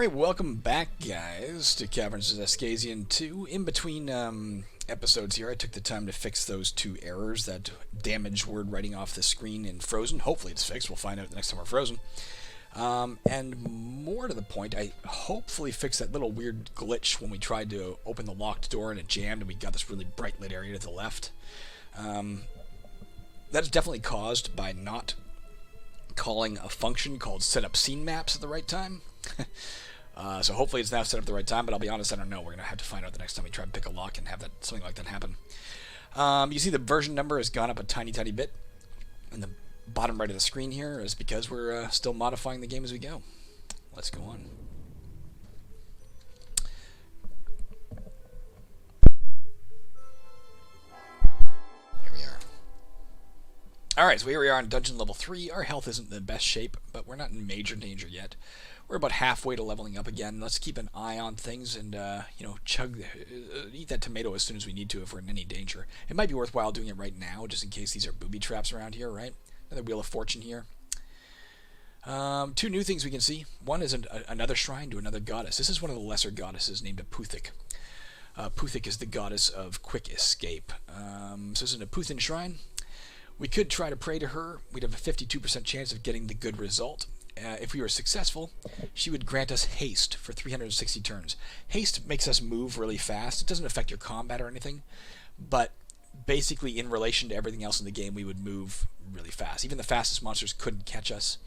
Alright, welcome back, guys, to Caverns Xaskazien 2. In between episodes here, I took the time to fix those two errors that damaged word writing off the screen in Frozen. Hopefully it's fixed. We'll find out the next time we're Frozen. And more to the point, I hopefully fixed that little weird glitch when we tried to open the locked door and it jammed and we got this really bright lit area to the left. That's definitely caused by not calling a function called setup scene maps at the right time. So hopefully it's now set up the right time, but I'll be honest, I don't know. We're going to have to find out the next time we try to pick a lock and have something like that happen. You see the version number has gone up a tiny bit in the bottom right of the screen here is because we're still modifying the game as we go. Let's go on. Here we are. Alright, so here we are on dungeon level 3. Our health isn't in the best shape, but we're not in major danger yet. We're about halfway to leveling up again. Let's keep an eye on things and, eat that tomato as soon as we need to if we're in any danger. It might be worthwhile doing it right now, just in case these are booby traps around here, right? Another Wheel of Fortune here. Two new things we can see. One is another shrine to another goddess. This is one of the lesser goddesses named Aputhik. Aputhik is the goddess of quick escape. So this is an Aputhin shrine. We could try to pray to her. We'd have a 52% chance of getting the good result. If we were successful, she would grant us haste for 360 turns. Haste makes us move really fast. It doesn't affect your combat or anything, but basically in relation to everything else in the game, we would move really fast. Even the fastest monsters couldn't catch us,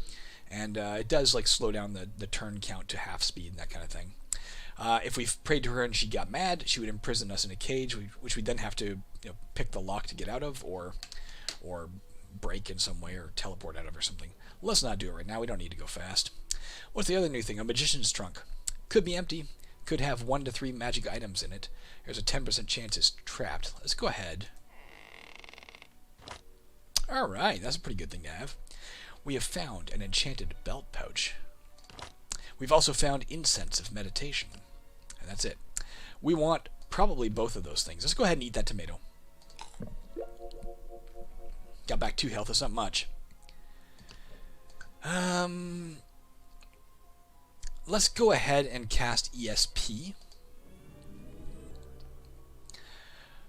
and it does like slow down the turn count to half speed and that kind of thing. If we prayed to her and she got mad, she would imprison us in a cage, which we'd then have to pick the lock to get out of, or break in some way, or teleport out of, or something. Let's not do it right now. We don't need to go fast. What's the other new thing? A magician's trunk. Could be empty. Could have 1 to 3 magic items in it. There's a 10% chance it's trapped. Let's go ahead. Alright, that's a pretty good thing to have. We have found an enchanted belt pouch. We've also found incense of meditation. And that's it. We want probably both of those things. Let's go ahead and eat that tomato. Got back 2 health. That's not much. Let's go ahead and cast ESP.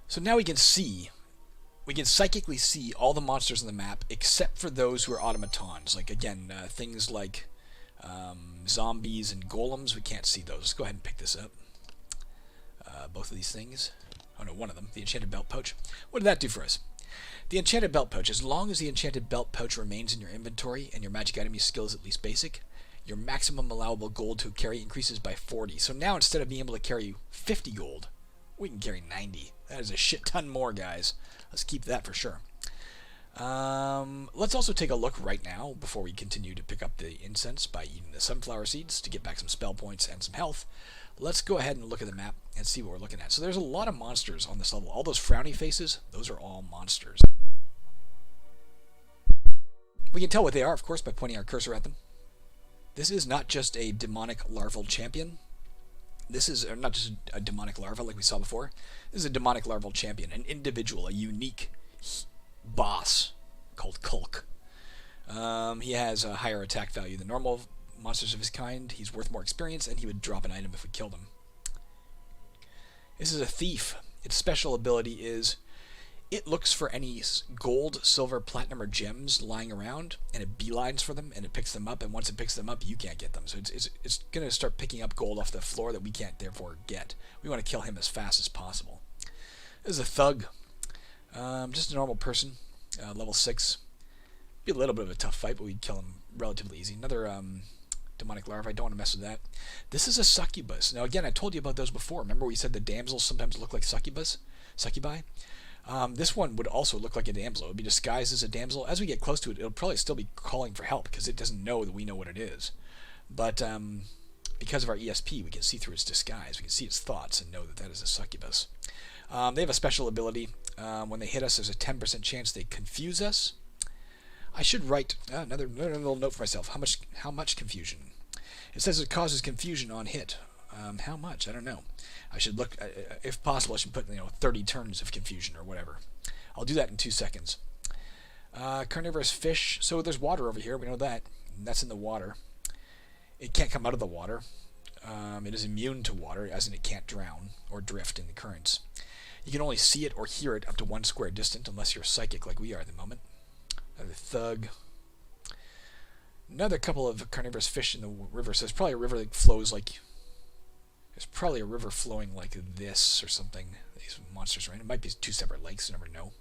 So now we can psychically see all the monsters on the map except for those who are automatons. Like, again, things like zombies and golems, we can't see those. Let's go ahead and pick this up. Both of these things. Oh no, one of them, the enchanted belt pouch. What did that do for us? The enchanted belt pouch. As long as the enchanted belt pouch remains in your inventory and your magic item skill is at least basic, your maximum allowable gold to carry increases by 40. So now instead of being able to carry 50 gold, we can carry 90. That is a shit ton more, guys. Let's keep that for sure. Let's also take a look right now before we continue to pick up the incense by eating the sunflower seeds to get back some spell points and some health. Let's go ahead and look at the map and see what we're looking at. So there's a lot of monsters on this level. All those frowny faces, those are all monsters. We can tell what they are, of course, by pointing our cursor at them. This is not just a demonic larval champion. This is not just a demonic larva like we saw before. This is a demonic larval champion, an individual, a unique boss called Kulk. He has a higher attack value than normal monsters of his kind. He's worth more experience, and he would drop an item if we killed him. This is a thief. Its special ability is it looks for any gold, silver, platinum, or gems lying around, and it beelines for them, and it picks them up, and once it picks them up, you can't get them. So it's going to start picking up gold off the floor that we can't therefore get. We want to kill him as fast as possible. This is a thug. Just a normal person, level 6. Be a little bit of a tough fight, but we'd kill him relatively easy. Another demonic larva. I don't want to mess with that. This is a succubus. Now again, I told you about those before. Remember we said the damsels sometimes look like succubi? This one would also look like a damsel. It would be disguised as a damsel. As we get close to it, it'll probably still be calling for help because it doesn't know that we know what it is. But because of our ESP, we can see through its disguise. We can see its thoughts and know that that is a succubus. They have a special ability. When they hit us, there's a 10% chance they confuse us. I should write another little note for myself. How much confusion? It says it causes confusion on hit. How much? I don't know. I should look. If possible, I should put 30 turns of confusion or whatever. I'll do that in 2 seconds. Carnivorous fish. So there's water over here. We know that. That's in the water. It can't come out of the water. It is immune to water, as in it can't drown or drift in the currents. You can only see it or hear it up to 1 square distance, unless you're psychic like we are at the moment. Another thug. Another couple of carnivorous fish in the river. So there's probably a river that flows like... There's probably a river flowing like this or something. These monsters are in. It might be 2 separate lakes, you never know.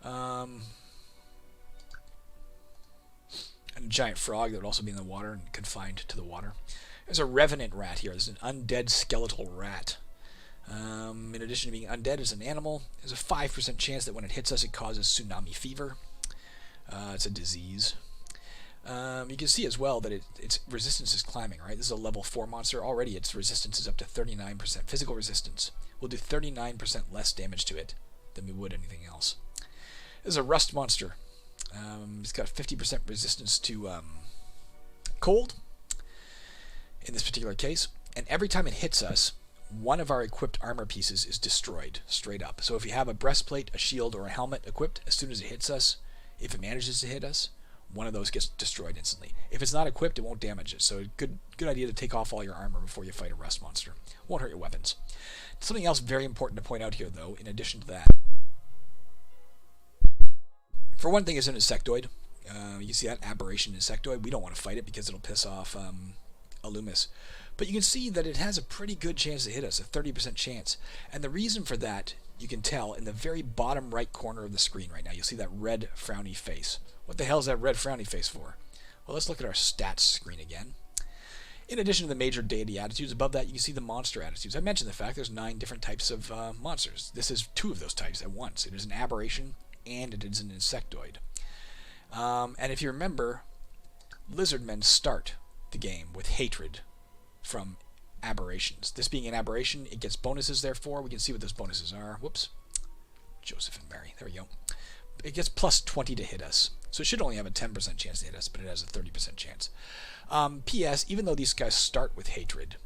And a giant frog that would also be in the water and confined to the water. There's a revenant rat here. There's an undead skeletal rat. In addition to being undead as an animal, there's a 5% chance that when it hits us it causes tsunami fever. It's a disease. You can see as well that its resistance is climbing, right? This is a level 4 monster. Already its resistance is up to 39%. Physical resistance. We'll do 39% less damage to it than we would anything else. This is a rust monster. It's got 50% resistance to cold, in this particular case. And every time it hits us, one of our equipped armor pieces is destroyed, straight up. So if you have a breastplate, a shield, or a helmet equipped, as soon as it hits us, if it manages to hit us, one of those gets destroyed instantly. If it's not equipped, it won't damage it. So good idea to take off all your armor before you fight a rust monster. Won't hurt your weapons. Something else very important to point out here, though, in addition to that. For one thing, it's an insectoid. You see that aberration insectoid? We don't want to fight it because it'll piss off Alumis. But you can see that it has a pretty good chance to hit us, a 30% chance. And the reason for that, you can tell in the very bottom right corner of the screen right now. You'll see that red frowny face. What the hell is that red frowny face for? Well, let's look at our stats screen again. In addition to the major deity attitudes, above that you can see the monster attitudes. I mentioned the fact there's 9 different types of monsters. This is 2 of those types at once. It is an aberration and it is an insectoid. And if you remember, lizardmen start the game with hatred from aberrations. This being an aberration, it gets bonuses, therefore. We can see what those bonuses are. Whoops. Joseph and Mary. There we go. It gets plus 20 to hit us. So it should only have a 10% chance to hit us, but it has a 30% chance. P.S. Even though these guys start with hatred,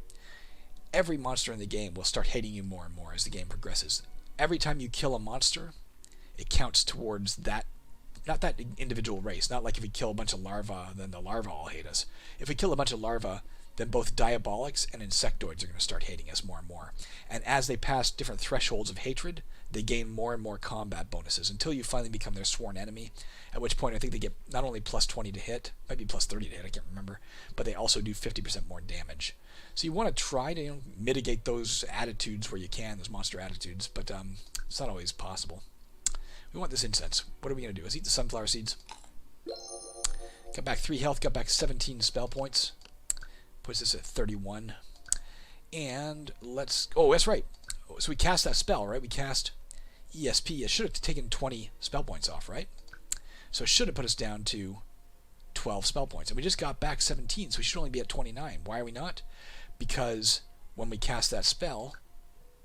every monster in the game will start hating you more and more as the game progresses. Every time you kill a monster, it counts towards that, not that individual race. Not like if we kill a bunch of larvae, then the larvae all hate us. If we kill a bunch of larvae, then both diabolics and insectoids are going to start hating us more and more. And as they pass different thresholds of hatred, they gain more and more combat bonuses until you finally become their sworn enemy, at which point I think they get not only plus 20 to hit, might be plus 30 to hit, I can't remember, but they also do 50% more damage. So you want to try to mitigate those attitudes where you can, those monster attitudes, but it's not always possible. We want this incense. What are we going to do? Let's eat the sunflower seeds. Got back 3 health, got back 17 spell points. Puts this at 31. And let's... Oh, that's right. So we cast that spell, right? We cast ESP. It should have taken 20 spell points off, right? So it should have put us down to 12 spell points. And we just got back 17, so we should only be at 29. Why are we not? Because when we cast that spell,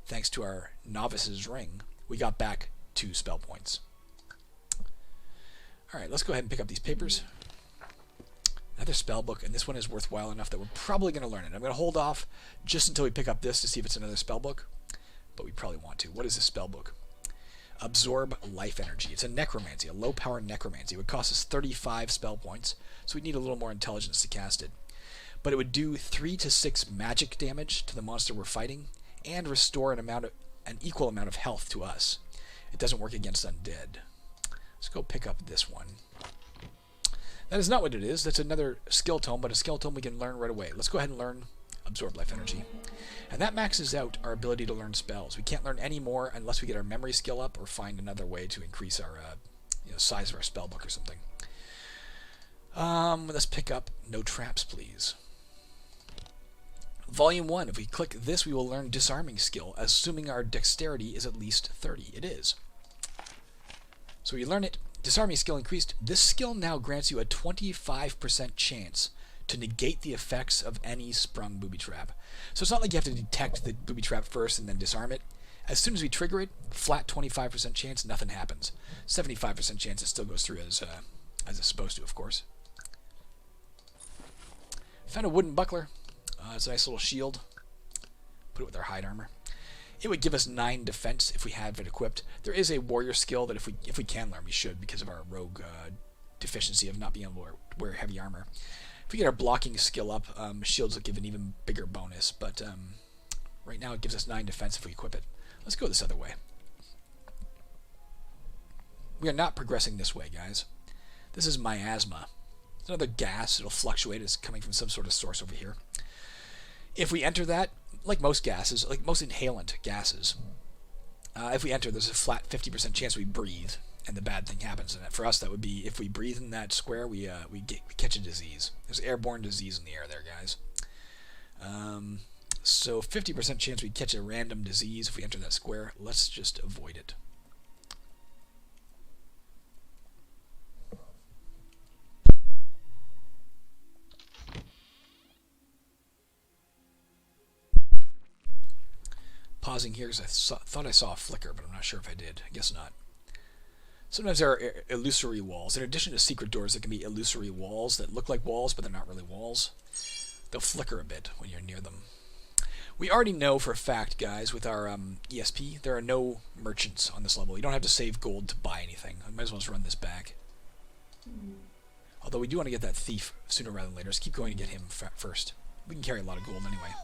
thanks to our Novice's Ring, we got back 2 spell points. Alright, let's go ahead and pick up these papers. Another spell book, and this one is worthwhile enough that we're probably going to learn it. I'm going to hold off just until we pick up this to see if it's another spell book, but we probably want to. What is this spell book? Absorb life energy. It's a necromancy, a low-power necromancy. It would cost us 35 spell points, so we'd need a little more intelligence to cast it. But it would do 3 to 6 magic damage to the monster we're fighting, and restore an equal amount of health to us. It doesn't work against undead. Let's go pick up this one. That is not what it is. That's another skill tome, but a skill tome we can learn right away. Let's go ahead and learn Absorb Life Energy. And that maxes out our ability to learn spells. We can't learn any more unless we get our memory skill up or find another way to increase our size of our spell book or something. Let's pick up No Traps, please. Volume 1. If we click this, we will learn Disarming Skill, assuming our dexterity is at least 30. It is. So we learn it. Disarming skill increased. This skill now grants you a 25% chance to negate the effects of any sprung booby trap. So it's not like you have to detect the booby trap first and then disarm it. As soon as we trigger it, flat 25% chance, nothing happens. 75% chance it still goes through as it's supposed to, of course. Found a wooden buckler. It's a nice little shield. Put it with our hide armor. It would give us 9 defense if we have it equipped. There is a warrior skill that if we can learn, we should, because of our rogue deficiency of not being able to wear heavy armor. If we get our blocking skill up, shields will give an even bigger bonus, but right now it gives us 9 defense if we equip it. Let's go this other way. We are not progressing this way, guys. This is miasma. It's another gas. It'll fluctuate. It's coming from some sort of source over here. If we enter that, like most gases, like most inhalant gases, if we enter, there's a flat 50% chance we breathe, and the bad thing happens. And for us, that would be if we breathe in that square, we catch a disease. There's airborne disease in the air there, guys. So 50% chance we catch a random disease if we enter that square. Let's just avoid it. Pausing here because I thought I saw a flicker, but I'm not sure if I did. I guess not. Sometimes there are illusory walls. In addition to secret doors, there can be illusory walls that look like walls, but they're not really walls. They'll flicker a bit when you're near them. We already know for a fact, guys, with our ESP, there are no merchants on this level. You don't have to save gold to buy anything. I might as well just run this back. Although we do want to get that thief sooner rather than later. Let's keep going to get him first. We can carry a lot of gold anyway.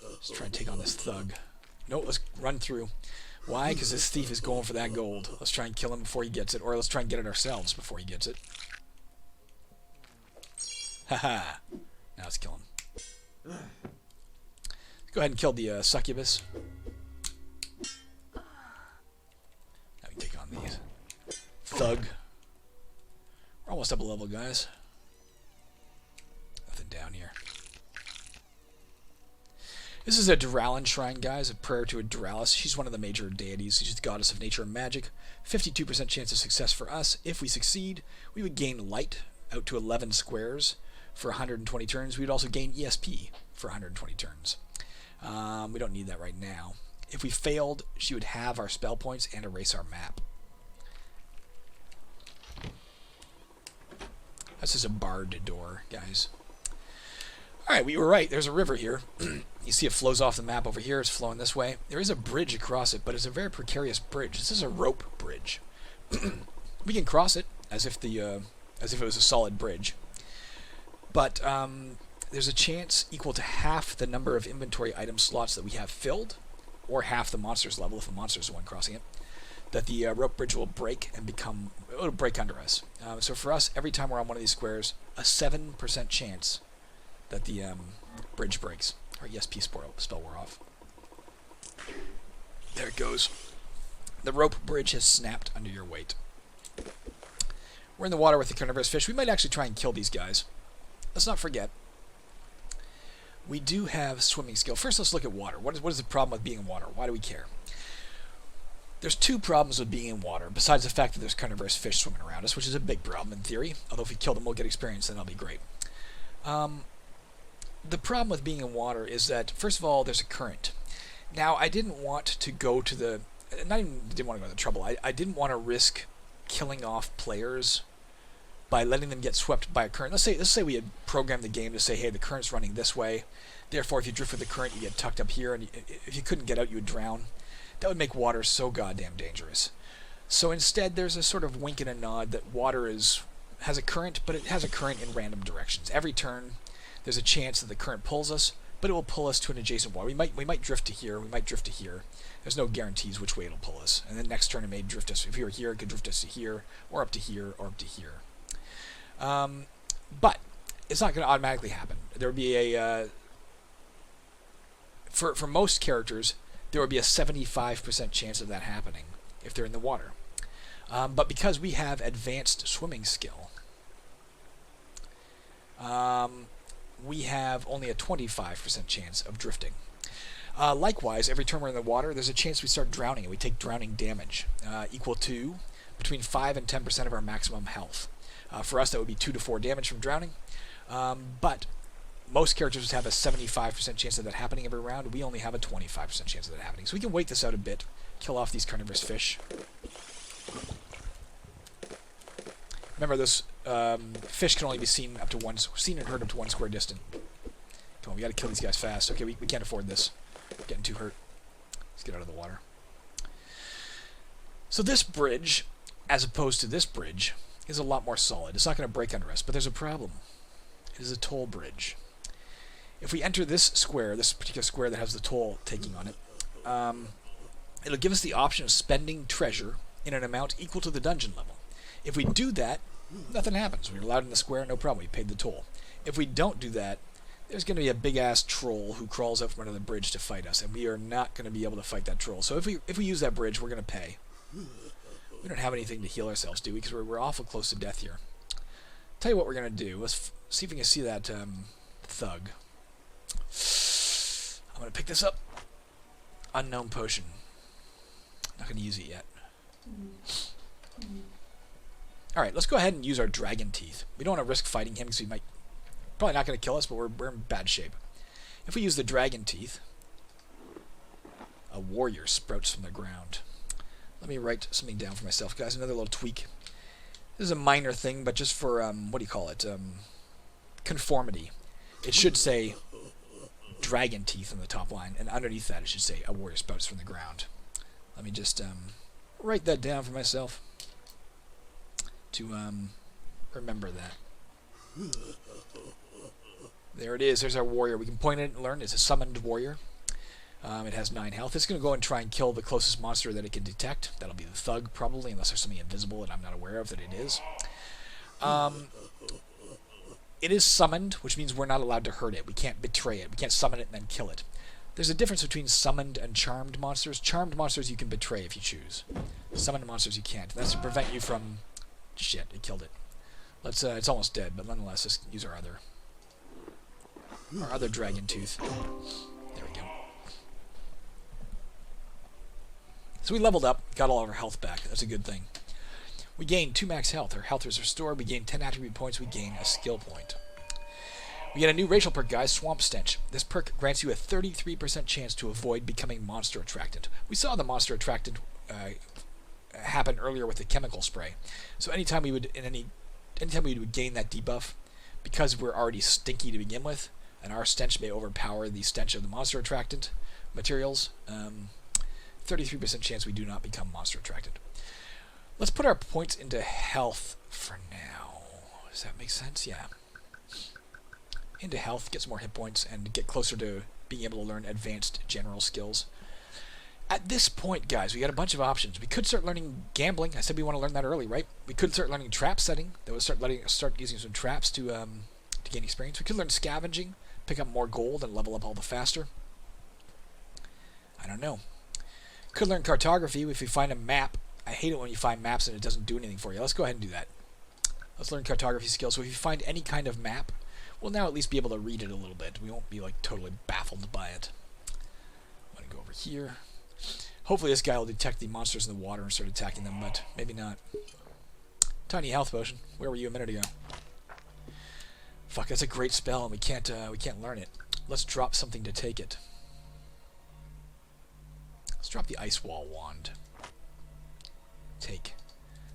Let's try and take on this thug. No, let's run through. Why? Because this thief is going for that gold. Let's try and kill him before he gets it, or let's try and get it ourselves before he gets it. Haha. Now let's kill him. Go ahead and kill the succubus. Now we can take on these. Thug. We're almost up a level, guys. Nothing down here. This is a Duralan shrine, guys, a prayer to a Duralis. She's one of the major deities. She's the goddess of nature and magic. 52% chance of success for us. If we succeed, we would gain light out to 11 squares for 120 turns. We would also gain ESP for 120 turns. We don't need that right now. If we failed, she would have our spell points and erase our map. That's just a barred door, guys. Alright, we were right. There's a river here. You see it flows off the map over here. It's flowing this way. There is a bridge across it, but it's a very precarious bridge. This is a rope bridge. We can cross it as if it was a solid bridge. But there's a chance equal to half the number of inventory item slots that we have filled, or half the monster's level if the monster's the one crossing it, that the rope bridge will break and it'll break under us. So for us, every time we're on one of these squares, a 7% chance that the bridge breaks. Our ESP spell wore off. There it goes. The rope bridge has snapped under your weight. We're in the water with the carnivorous fish. We might actually try and kill these guys. Let's not forget, we do have swimming skill. First, let's look at water. What is the problem with being in water? Why do we care? There's 2 problems with being in water, besides the fact that there's carnivorous fish swimming around us, which is a big problem in theory. Although if we kill them, we'll get experience, and that'll be great. The problem with being in water is that, first of all, there's a current. Now, I didn't want to go to the... Not even didn't want to go to the trouble. I didn't want to risk killing off players by letting them get swept by a current. Let's say we had programmed the game to say, hey, the current's running this way. Therefore, if you drift with the current, you get tucked up here, and if you couldn't get out, you would drown. That would make water so goddamn dangerous. So instead, there's a sort of wink and a nod that water has a current, but it has a current in random directions. Every turn, there's a chance that the current pulls us, but it will pull us to an adjacent water. We might drift to here, we might drift to here. There's no guarantees which way it'll pull us. And then next turn it may drift us. If we were here, it could drift us to here, or up to here, or up to here. But it's not going to automatically happen. There would be a... For most characters, there would be a 75% chance of that happening if they're in the water. But because we have advanced swimming skill, we have only a 25% chance of drifting. Likewise, every time we're in the water, there's a chance we start drowning, and we take drowning damage, equal to between 5 and 10% of our maximum health. For us, that would be 2 to 4 damage from drowning. But most characters have a 75% chance of that happening every round. We only have a 25% chance of that happening. So we can wait this out a bit, kill off these carnivorous fish. Remember, those fish can only be seen and heard up to 1 square distance. Come on, we got to kill these guys fast. Okay, we can't afford this. We're getting too hurt. Let's get out of the water. So this bridge, as opposed to this bridge, is a lot more solid. It's not going to break under us, but there's a problem. It is a toll bridge. If we enter this square, this particular square that has the toll taking on it, it'll give us the option of spending treasure in an amount equal to the dungeon level. If we do that, nothing happens. We're allowed in the square, no problem. We paid the toll. If we don't do that, there's going to be a big-ass troll who crawls out from under the bridge to fight us, and we are not going to be able to fight that troll. So if we use that bridge, we're going to pay. We don't have anything to heal ourselves, do we? Because we're awful close to death here. Tell you what we're going to do. Let's see if we can see that thug. I'm going to pick this up. Unknown potion. Not going to use it yet. Alright, let's go ahead and use our dragon teeth. We don't want to risk fighting him because he might... Probably not going to kill us, but we're in bad shape. If we use the dragon teeth, a warrior sprouts from the ground. Let me write something down for myself, guys. Another little tweak. This is a minor thing, but just for, what do you call it? Conformity. It should say dragon teeth on the top line, and underneath that it should say a warrior sprouts from the ground. Let me just write that down for myself to remember that. There it is. There's our warrior. We can point it and learn. It's a summoned warrior. It has 9 health. It's going to go and try and kill the closest monster that it can detect. That'll be the thug, probably, unless there's something invisible that I'm not aware of that it is. It is summoned, which means we're not allowed to hurt it. We can't betray it. We can't summon it and then kill it. There's a difference between summoned and charmed monsters. Charmed monsters you can betray if you choose. Summoned monsters you can't. That's to prevent you from... Shit, it killed it. Let's. It's almost dead, but nonetheless, let's use our other dragon tooth. There we go. So we leveled up, got all of our health back. That's a good thing. We gain 2 max health. Our health is restored. We gain 10 attribute points. We gain a skill point. We get a new racial perk, guys, Swamp Stench. This perk grants you a 33% chance to avoid becoming monster attractant. We saw the monster attractant happen earlier with the chemical spray. So anytime we would gain that debuff, because we're already stinky to begin with, and our stench may overpower the stench of the monster attractant materials, 33% chance we do not become monster attractant. Let's put our points into health for now. Does that make sense? Yeah. Into health, get some more hit points, and get closer to being able to learn advanced general skills. At this point, guys, we got a bunch of options. We could start learning gambling. I said we want to learn that early, right? We could start learning trap setting. That would start using some traps to gain experience. We could learn scavenging, pick up more gold, and level up all the faster. I don't know. Could learn cartography if we find a map. I hate it when you find maps and it doesn't do anything for you. Let's go ahead and do that. Let's learn cartography skills. So if you find any kind of map, we'll now at least be able to read it a little bit. We won't be like totally baffled by it. I'm going to go over here. Hopefully this guy will detect the monsters in the water and start attacking them, but maybe not. Tiny health potion. Where were you a minute ago? Fuck, that's a great spell, and we can't learn it. Let's drop something to take it. Let's drop the Ice Wall Wand. Take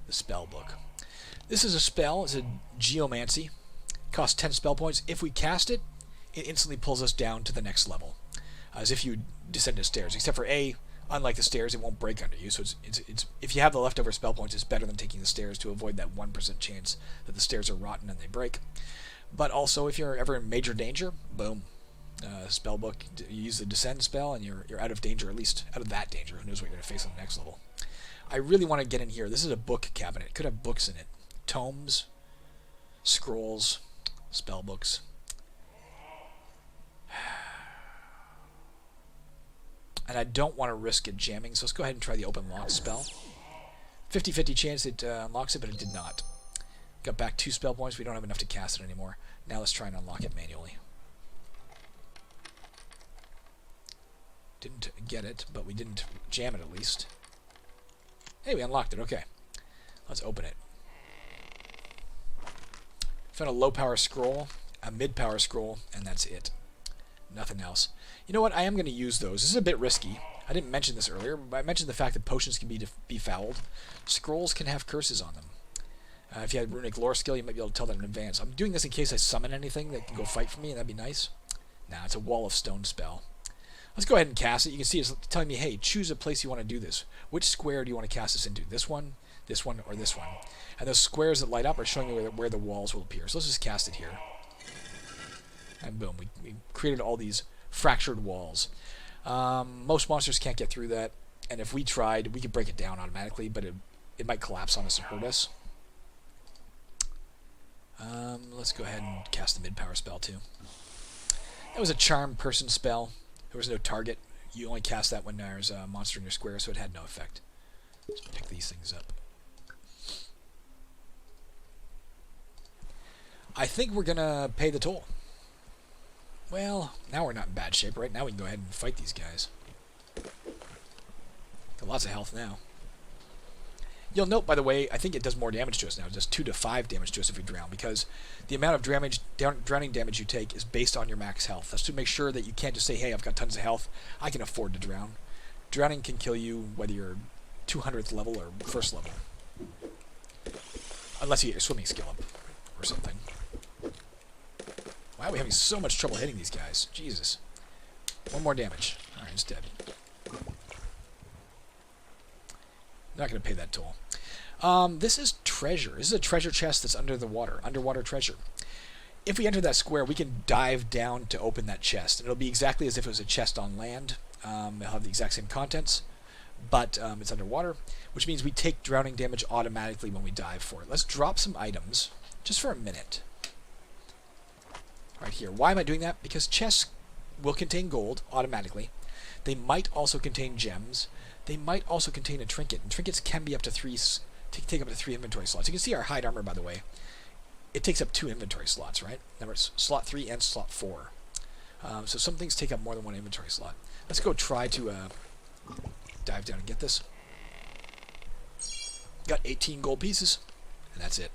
the spell book. This is a spell. It's a geomancy. Costs 10 spell points. If we cast it, it instantly pulls us down to the next level, as if you descend the stairs. Except for unlike the stairs, it won't break under you. So it's if you have the leftover spell points, it's better than taking the stairs to avoid that 1% chance that the stairs are rotten and they break. But also, if you're ever in major danger, boom, spell book. You use the descend spell, and you're out of danger, at least out of that danger. Who knows what you're going to face on the next level? I really want to get in here. This is a book cabinet. It could have books in it, tomes, scrolls, spell books. And I don't want to risk it jamming, so let's go ahead and try the open lock spell. 50-50 chance it unlocks it, but it did not. Got back 2 spell points. We don't have enough to cast it anymore. Now let's try and unlock it manually. Didn't get it, but we didn't jam it at least. Hey, we unlocked it. Okay. Let's open it. Found a low-power scroll, a mid-power scroll, and that's it. Nothing else. You know what? I am going to use those. This is a bit risky. I didn't mention this earlier, but I mentioned the fact that potions can be befouled. Scrolls can have curses on them. If you had runic lore skill, you might be able to tell that in advance. I'm doing this in case I summon anything that can go fight for me, and that'd be nice. Nah, it's a wall of stone spell. Let's go ahead and cast it. You can see it's telling me, hey, choose a place you want to do this. Which square do you want to cast this into? This one, this one, or this one. And those squares that light up are showing me where the walls will appear. So let's just cast it here. And boom, we created all these fractured walls. Most monsters can't get through that, and if we tried, we could break it down automatically, but it might collapse on us and hurt us. Let's go ahead and cast the mid-power spell too. That was a charm person spell. There was no target. You only cast that when there's a monster in your square, so it had no effect. Let's pick these things up. I think we're gonna pay the toll. Well, now we're not in bad shape, right? Now we can go ahead and fight these guys. Got lots of health now. You'll note, by the way, I think it does more damage to us now. It does 2 to 5 damage to us if we drown, because the amount of drowning damage you take is based on your max health. That's to make sure that you can't just say, hey, I've got tons of health, I can afford to drown. Drowning can kill you whether you're 200th level or 1st level. Unless you get your swimming skill up or something. Why are we having so much trouble hitting these guys? Jesus. 1 more damage. Alright, it's dead. Not going to pay that toll. This is treasure. This is a treasure chest that's under the water. Underwater treasure. If we enter that square, we can dive down to open that chest. And it'll be exactly as if it was a chest on land. It'll have the exact same contents, but it's underwater, which means we take drowning damage automatically when we dive for it. Let's drop some items, just for a minute. Right here. Why am I doing that? Because chests will contain gold automatically. They might also contain gems. They might also contain a trinket. And trinkets can be up to 3, take up to 3 inventory slots. You can see our hide armor, by the way. It takes up 2 inventory slots, right? Remember, it's slot 3 and slot 4. So some things take up more than 1 inventory slot. Let's go try to dive down and get this. Got 18 gold pieces, and that's it.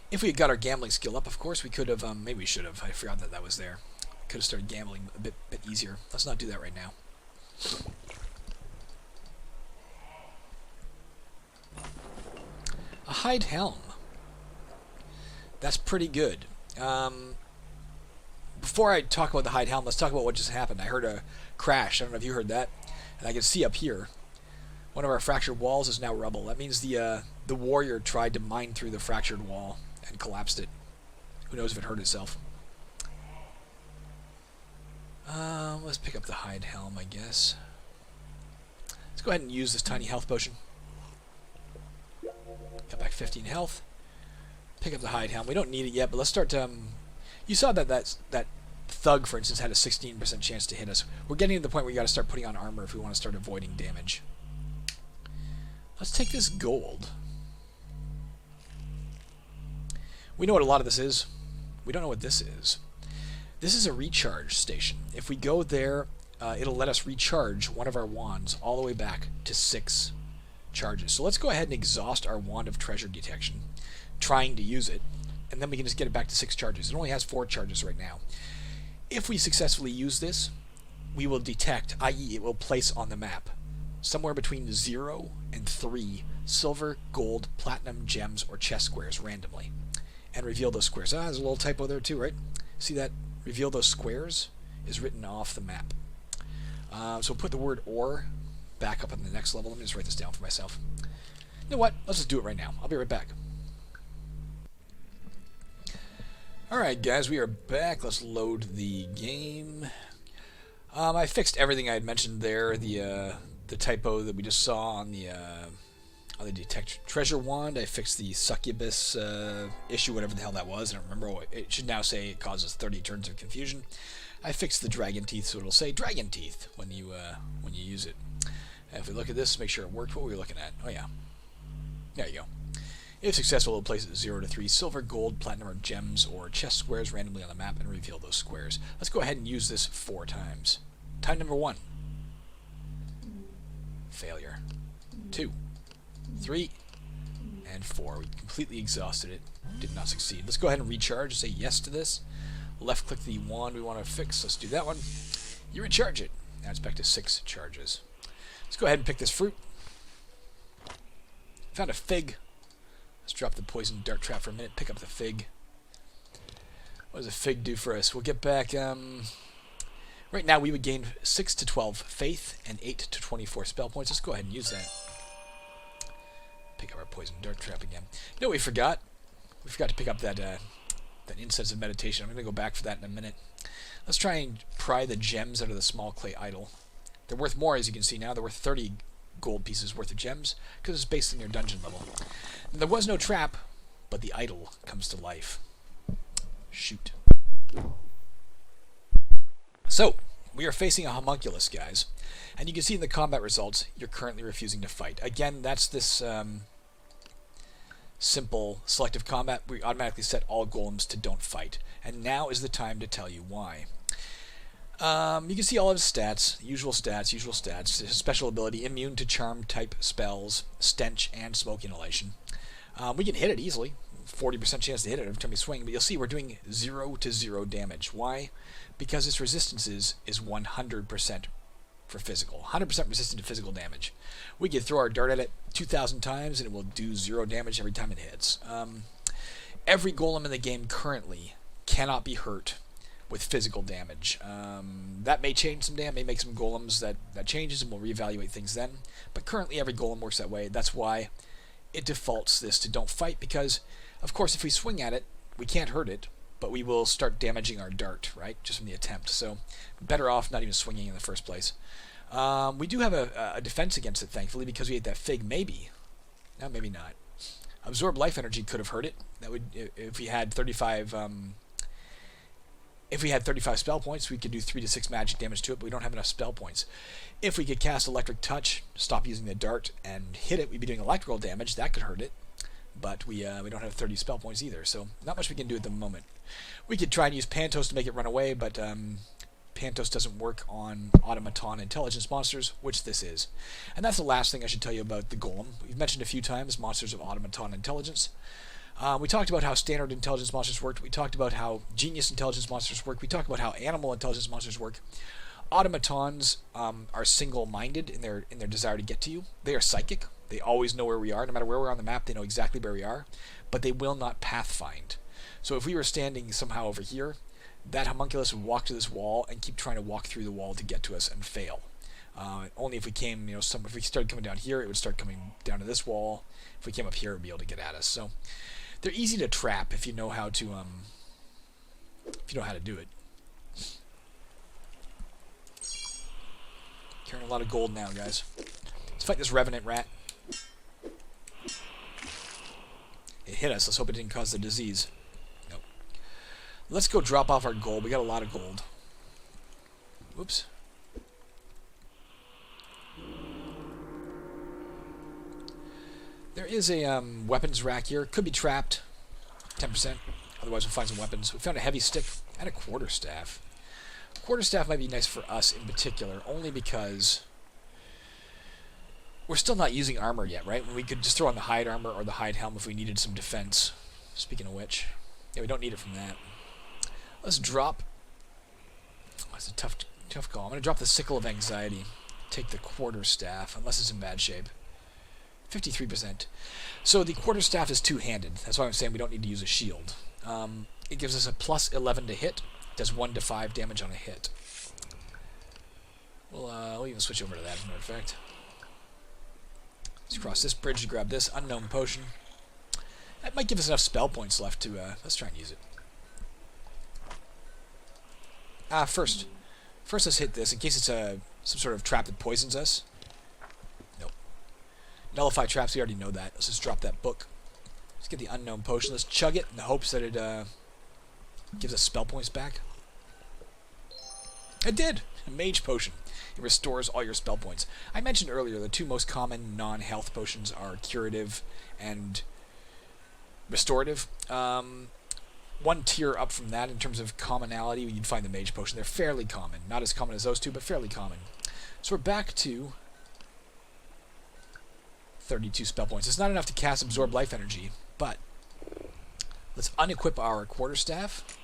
If we had got our gambling skill up, of course, we could have, maybe we should have. I forgot that that was there. Could have started gambling a bit easier. Let's not do that right now. A hide helm. That's pretty good. Before I talk about the hide helm, let's talk about what just happened. I heard a crash. I don't know if you heard that. And I can see up here, one of our fractured walls is now rubble. That means the warrior tried to mine through the fractured wall and collapsed it. Who knows if it hurt itself. Let's pick up the hide helm, I guess. Let's go ahead and use this tiny health potion. Got back 15 health. Pick up the hide helm. We don't need it yet, but let's start. You saw that thug, for instance, had a 16% chance to hit us. We're getting to the point where you got to start putting on armor if we want to start avoiding damage. Let's take this gold. We know what a lot of this is. We don't know what this is. This is a recharge station. If we go there, it'll let us recharge one of our wands all the way back to 6 charges. So let's go ahead and exhaust our wand of treasure detection, trying to use it, and then we can just get it back to 6 charges. It only has 4 charges right now. If we successfully use this, we will detect, i.e. it will place on the map, somewhere between 0 and 3 silver, gold, platinum, gems, or chest squares randomly, and reveal those squares. There's a little typo there too, right? See that? Reveal those squares is written off the map. So we'll put the word or back up on the next level. Let me just write this down for myself. You know what? Let's just do it right now. I'll be right back. Alright guys, we are back. Let's load the game. I fixed everything I had mentioned there. The typo that we just saw on the detect treasure wand. I fixed the succubus issue, whatever the hell that was. I don't remember. It should now say it causes 30 turns of confusion. I fixed the dragon teeth, so it'll say dragon teeth when you use it. And if we look at this, make sure it worked. What were we looking at? Oh yeah, there you go. If successful, it'll place 0 to 3 silver, gold, platinum, or gems, or chest squares randomly on the map and reveal those squares. Let's go ahead and use this 4 times. Time number 1. Failure. 2. 3. And 4. We completely exhausted it. Did not succeed. Let's go ahead and recharge. Say yes to this. Left click the wand we want to fix. Let's do that one. You recharge it. Now it's back to 6 charges. Let's go ahead and pick this fruit. Found a fig. Let's drop the poison dart trap for a minute. Pick up the fig. What does a fig do for us? We'll get back Right now we would gain 6 to 12 faith and 8 to 24 spell points. Let's go ahead and use that. Pick up our poison dart trap again. You know what we forgot? We forgot to pick up that that incense of meditation. I'm going to go back for that in a minute. Let's try and pry the gems out of the small clay idol. They're worth more, as you can see now. They're worth 30 gold pieces worth of gems, because it's based on your dungeon level. And there was no trap, but the idol comes to life. Shoot. So, we are facing a homunculus, guys. And you can see in the combat results, you're currently refusing to fight. Again, that's this simple selective combat. We automatically set all golems to don't fight. And now is the time to tell you why. You can see all of his stats, usual stats. His special ability, immune to charm type spells, stench, and smoke inhalation. We can hit it easily. 40% chance to hit it every time we swing, but you'll see we're doing 0 to 0 damage. Why? Because its resistance is 100% for physical. 100% resistant to physical damage. We could throw our dart at it 2,000 times and it will do 0 damage every time it hits. Every golem in the game currently cannot be hurt with physical damage. That may change someday. I may make some golems that changes and we'll reevaluate things then. But currently every golem works that way. That's why it defaults this to don't fight, because of course if we swing at it, we can't hurt it, but we will start damaging our dart, right? Just from the attempt. So better off not even swinging in the first place. We do have a defense against it, thankfully, because we ate that fig. Maybe. No, maybe not. Absorb life energy could have hurt it. That would, if we had 35. If we had 35 spell points, we could do 3 to 6 magic damage to it, but we don't have enough spell points. If we could cast Electric Touch, stop using the dart, and hit it, we'd be doing electrical damage. That could hurt it, but we don't have 30 spell points either, so not much we can do at the moment. We could try and use Pantos to make it run away, but Pantos doesn't work on automaton intelligence monsters, which this is. And that's the last thing I should tell you about the golem. We've mentioned a few times monsters of automaton intelligence. We talked about how standard intelligence monsters worked. We talked about how genius intelligence monsters work. We talked about how animal intelligence monsters work. Automatons are single-minded in their desire to get to you. They are psychic. They always know where we are. No matter where we're on the map, they know exactly where we are. But they will not pathfind. So if we were standing somehow over here, that homunculus would walk to this wall and keep trying to walk through the wall to get to us and fail. Only if we came, if we started coming down here, it would start coming down to this wall. If we came up here, it would be able to get at us. So they're easy to trap if you know how to do it. Carrying a lot of gold now, guys. Let's fight this revenant rat. It hit us. Let's hope it didn't cause the disease. Nope. Let's go drop off our gold. We got a lot of gold. Whoops. There is a weapons rack here. Could be trapped. 10%. Otherwise we'll find some weapons. We found a heavy stick and a quarterstaff. Quarterstaff might be nice for us in particular, only because we're still not using armor yet, right? We could just throw on the hide armor or the hide helm if we needed some defense. Speaking of which. Yeah, we don't need it from that. Let's drop... That's a tough call. I'm going to drop the Sickle of Anxiety. Take the quarterstaff, unless it's in bad shape. 53%. So the quarterstaff is two-handed. That's why I'm saying we don't need to use a shield. It gives us a plus 11 to hit. Does 1 to 5 damage on a hit. We'll even switch over to that as a matter of fact. Let's cross this bridge to grab this unknown potion. That might give us enough spell points left to... let's try and use it. First let's hit this in case it's some sort of trap that poisons us. Nope. Nullify traps, we already know that. Let's just drop that book. Let's get the unknown potion. Let's chug it in the hopes that it gives us spell points back. It did! A mage potion. It restores all your spell points. I mentioned earlier the two most common non-health potions are curative and restorative. One tier up from that in terms of commonality, you'd find the mage potion. They're fairly common. Not as common as those two, but fairly common. So we're back to 32 spell points. It's not enough to cast Absorb Life Energy, but let's unequip our quarterstaff,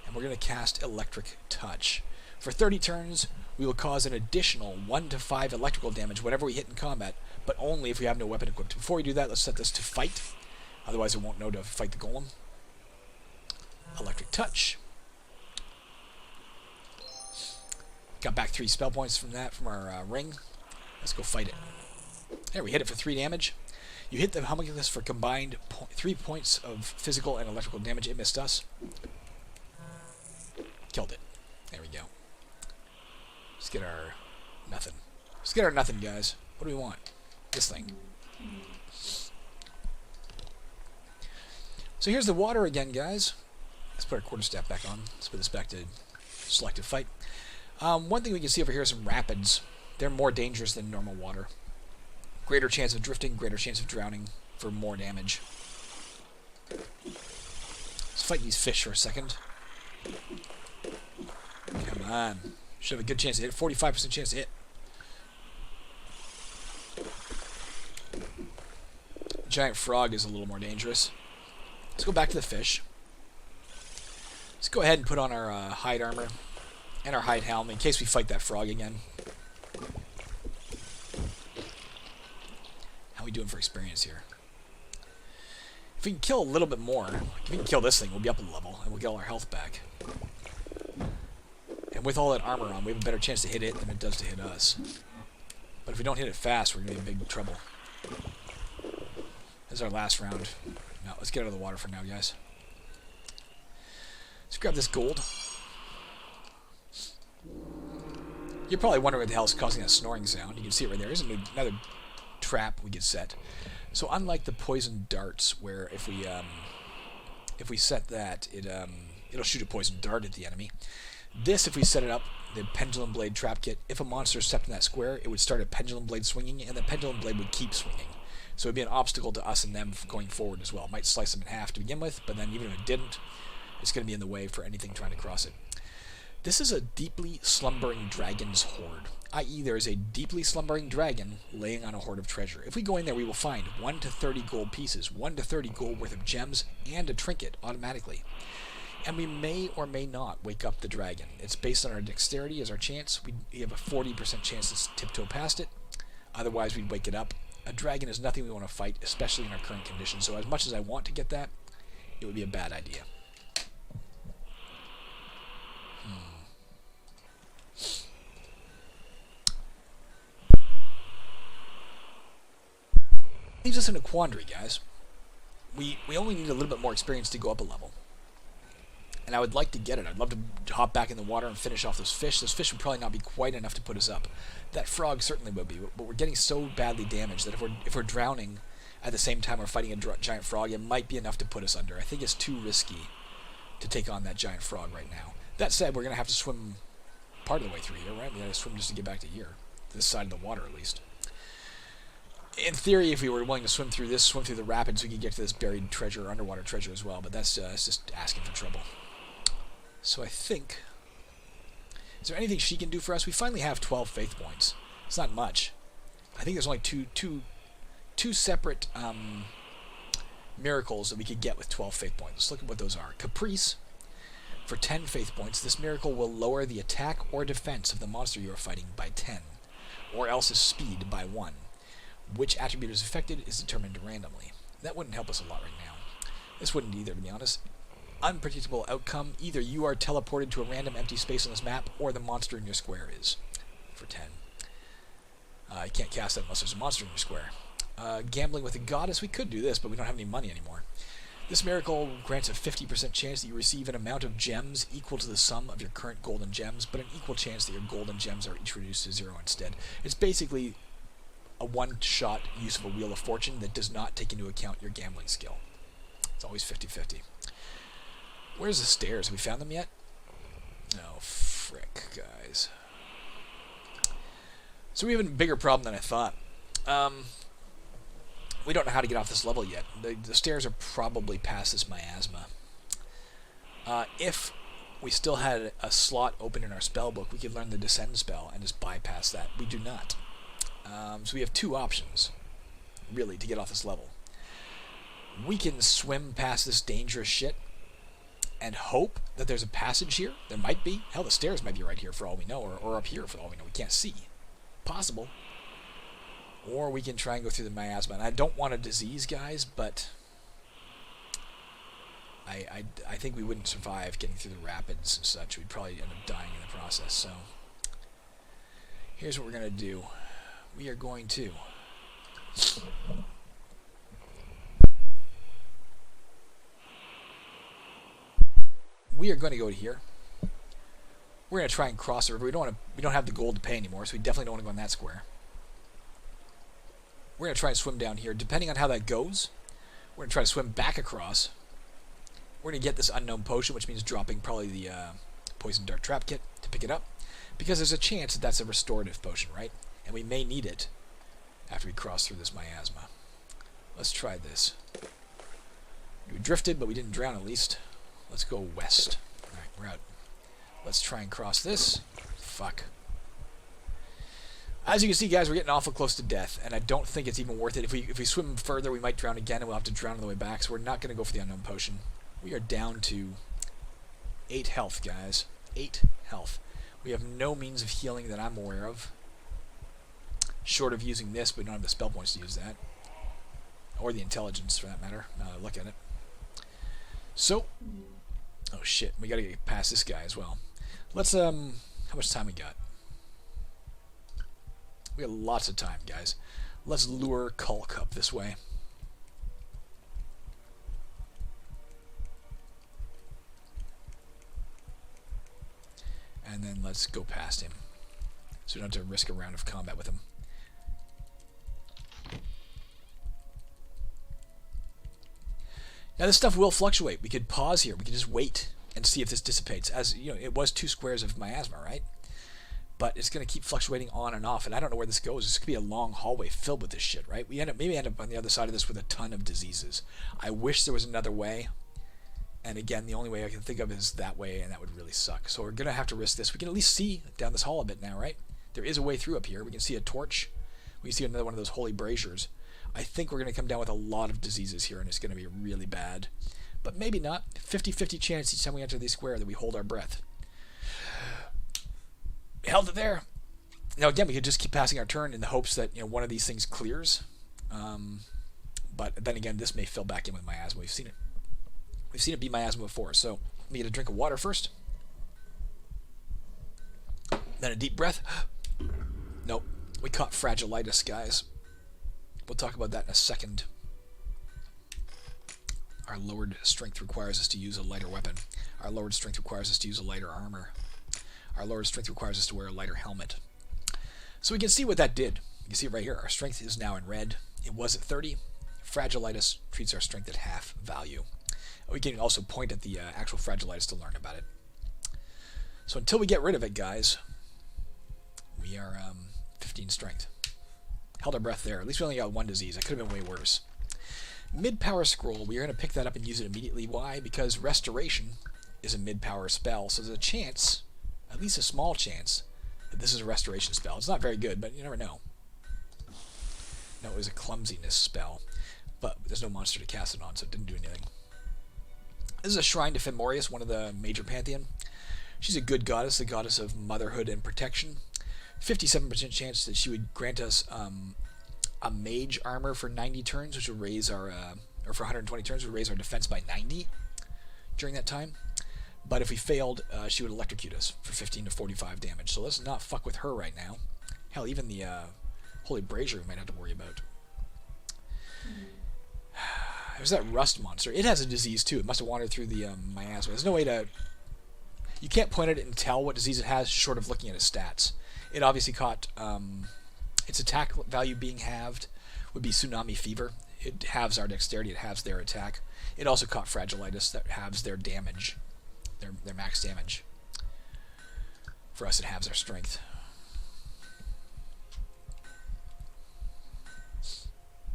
and we're going to cast Electric Touch. For 30 turns, we will cause an additional 1 to 5 electrical damage whenever we hit in combat, but only if we have no weapon equipped. Before we do that, let's set this to fight. Otherwise, it won't know to fight the golem. Electric Touch. Got back 3 spell points from that, from our ring. Let's go fight it. There, we hit it for 3 damage. You hit the homunculus for combined 3 points of physical and electrical damage. It missed us. Killed it. There we go. Let's get our nothing. Let's get our nothing, guys. What do we want? This thing. So here's the water again, guys. Let's put our quarterstaff back on. Let's put this back to selective fight. One thing we can see over here is some rapids. They're more dangerous than normal water. Greater chance of drifting, greater chance of drowning for more damage. Let's fight these fish for a second. Come on. Should have a good chance to hit. 45% chance to hit. Giant frog is a little more dangerous. Let's go back to the fish. Let's go ahead and put on our hide armor and our hide helm in case we fight that frog again. How are we doing for experience here? If we can kill a little bit more, if we can kill this thing, we'll be up a level and we'll get all our health back. And with all that armor on, we have a better chance to hit it than it does to hit us. But if we don't hit it fast, we're going to be in big trouble. This is our last round. No, let's get out of the water for now, guys. Let's grab this gold. You're probably wondering what the hell is causing that snoring sound. You can see it right there. There's another trap we get set. So unlike the poison darts, where if we set that, it'll shoot a poison dart at the enemy. This, if we set it up, the pendulum blade trap kit, if a monster stepped in that square, it would start a pendulum blade swinging, and the pendulum blade would keep swinging. So it would be an obstacle to us and them going forward as well. It might slice them in half to begin with, but then even if it didn't, it's going to be in the way for anything trying to cross it. This is a deeply slumbering dragon's hoard, i.e. there is a deeply slumbering dragon laying on a hoard of treasure. If we go in there, we will find 1 to 30 gold pieces, 1 to 30 gold worth of gems, and a trinket automatically. And we may or may not wake up the dragon. It's based on our dexterity as our chance. We have a 40% chance to tiptoe past it. Otherwise, we'd wake it up. A dragon is nothing we want to fight, especially in our current condition. So as much as I want to get that, it would be a bad idea. Leaves us in a quandary, guys. We only need a little bit more experience to go up a level. And I would like to get it. I'd love to hop back in the water and finish off those fish. Those fish would probably not be quite enough to put us up. That frog certainly would be, but we're getting so badly damaged that if we're drowning at the same time we're fighting a giant frog, it might be enough to put us under. I think it's too risky to take on that giant frog right now. That said, we're going to have to swim part of the way through here, right? We got to swim just to get back to here. This side of the water, at least. In theory, if we were willing to swim through the rapids, we could get to this buried treasure, underwater treasure as well, but that's it's just asking for trouble. So I think... Is there anything she can do for us? We finally have 12 faith points. It's not much. I think there's only two separate miracles that we could get with 12 faith points. Let's look at what those are. Caprice. For 10 faith points, this miracle will lower the attack or defense of the monster you are fighting by 10, or else its speed by 1. Which attribute is affected is determined randomly. That wouldn't help us a lot right now. This wouldn't either, to be honest. Unpredictable outcome. Either you are teleported to a random empty space on this map, or the monster in your square is. For 10. You can't cast that unless there's a monster in your square. Gambling with a goddess. We could do this, but we don't have any money anymore. This miracle grants a 50% chance that you receive an amount of gems equal to the sum of your current golden gems, but an equal chance that your golden gems are each reduced to 0 instead. It's basically a one-shot use of a Wheel of Fortune that does not take into account your gambling skill. It's always 50-50. Where's the stairs? Have we found them yet? Oh, frick, guys. So we have a bigger problem than I thought. We don't know how to get off this level yet. The stairs are probably past this miasma. If we still had a slot open in our spell book, we could learn the Descend spell and just bypass that. We do not. So we have 2 options, really, to get off this level. We can swim past this dangerous shit and hope that there's a passage here. There might be. Hell, the stairs might be right here for all we know, or up here for all we know. We can't see. Possible. Or we can try and go through the miasma. And I don't want a disease, guys, but I think we wouldn't survive getting through the rapids and such. We'd probably end up dying in the process. So Here's what we're going to do. We are going to... We are going to go to here. We're going to try and cross the river. We don't have the gold to pay anymore, so we definitely don't want to go in that square. We're going to try and swim down here. Depending on how that goes, we're going to try to swim back across. We're going to get this unknown potion, which means dropping probably the poison dart trap kit to pick it up, because there's a chance that that's a restorative potion, right? And we may need it after we cross through this miasma. Let's try this. We drifted, but we didn't drown at least. Let's go west. Alright, we're out. Let's try and cross this. Fuck. As you can see, guys, we're getting awful close to death, and I don't think it's even worth it. If we swim further, we might drown again, and we'll have to drown on the way back, so we're not going to go for the unknown potion. We are down to 8 health, guys. 8 health. We have no means of healing that I'm aware of. Short of using this, but we don't have the spell points to use that. Or the intelligence, for that matter. Now I look at it. So... Oh, shit. We gotta get past this guy as well. Let's, how much time we got? We got lots of time, guys. Let's lure Kulk up this way. And then let's go past him, so we don't have to risk a round of combat with him. Now this stuff will fluctuate. We could pause here. We could just wait and see if this dissipates. As you know, it was 2 squares of miasma, right? But it's going to keep fluctuating on and off, and I don't know where this goes. This could be a long hallway filled with this shit, right? We maybe end up on the other side of this with a ton of diseases. I wish there was another way. And again, the only way I can think of is that way, and that would really suck. So we're going to have to risk this. We can at least see down this hall a bit now, right? There is a way through up here. We can see a torch. We can see another one of those holy braziers. I think we're going to come down with a lot of diseases here, and it's going to be really bad. But maybe not. 50-50 chance each time we enter the square that we hold our breath. We held it there. Now, again, we could just keep passing our turn in the hopes that one of these things clears. But then again, this may fill back in with miasma. We've seen it. We've seen it be miasma before, so let me get a drink of water first. Then a deep breath. Nope. We caught fragilitis, guys. We'll talk about that in a second. Our lowered strength requires us to use a lighter weapon. Our lowered strength requires us to use a lighter armor. Our lowered strength requires us to wear a lighter helmet. So we can see what that did. You can see it right here. Our strength is now in red. It was at 30. Fragilitis treats our strength at half value. We can also point at the actual fragilitis to learn about it. So until we get rid of it, guys, we are 15 strength. Held our breath there. At least we only got 1 disease. That could have been way worse. Mid-power scroll, we are going to pick that up and use it immediately. Why? Because restoration is a mid-power spell, so there's a chance, at least a small chance, that this is a restoration spell. It's not very good, but you never know. No, it was a clumsiness spell, but there's no monster to cast it on, so it didn't do anything. This is a shrine to Fimorius, one of the major pantheon. She's a good goddess, the goddess of motherhood and protection. 57% chance that she would grant us a mage armor for 90 turns, which would raise our, or for 120 turns, would raise our defense by 90 during that time. But if we failed, she would electrocute us for 15 to 45 damage. So let's not fuck with her right now. Hell, even the Holy Brazier we might have to worry about. There's that rust monster. It has a disease too. It must have wandered through the miasma. There's no way to... You can't point at it and tell what disease it has, short of looking at its stats. It obviously caught... its attack value being halved would be tsunami fever. It halves our dexterity. It halves their attack. It also caught fragilitis. That halves their damage. Their max damage. For us, it halves our strength.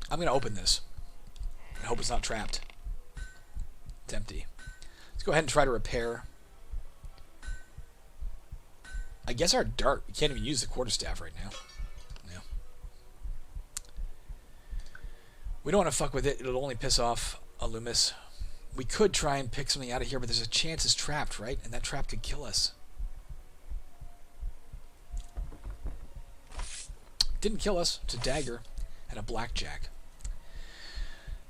I'm going to open this. I hope it's not trapped. It's empty. Let's go ahead and try to repair. I guess our dart. We can't even use the quarterstaff right now. Yeah. We don't want to fuck with it. It'll only piss off Alumis. We could try and pick something out of here, but there's a chance it's trapped, right? And that trap could kill us. Didn't kill us. It's a dagger and a blackjack.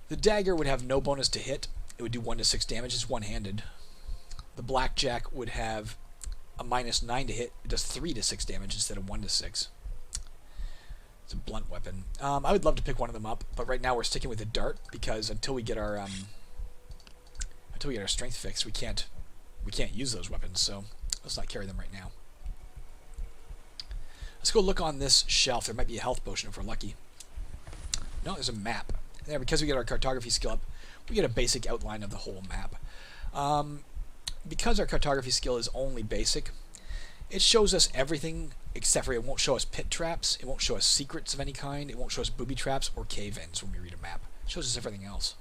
The dagger would have no bonus to hit. It would do 1 to 6 damage. It's one-handed. The blackjack would have a -9 to hit. It does 3 to 6 damage instead of 1 to 6. It's a blunt weapon. I would love to pick one of them up, but right now we're sticking with the dart because until we get our strength fixed, we can't use those weapons. So let's not carry them right now. Let's go look on this shelf. There might be a health potion if we're lucky. No, there's a map. There, because we get our cartography skill up, we get a basic outline of the whole map. Because our cartography skill is only basic, it shows us everything except for it won't show us pit traps, it won't show us secrets of any kind, it won't show us booby traps or cave-ins when we read a map. It shows us everything else.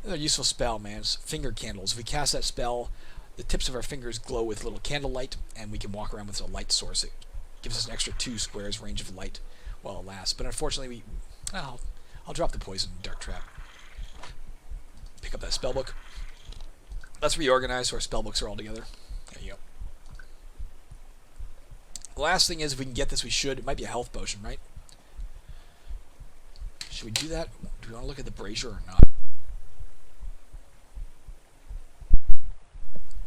Another useful spell, man, is finger candles. If we cast that spell, the tips of our fingers glow with little candle light, and we can walk around with a light source. It gives us an extra 2 squares range of light while it lasts. But unfortunately, I'll drop the poison dark trap. Pick up that spellbook. Let's reorganize so our spellbooks are all together. There you go. The last thing is, if we can get this, we should. It might be a health potion, right? Should we do that? Do we want to look at the brazier or not?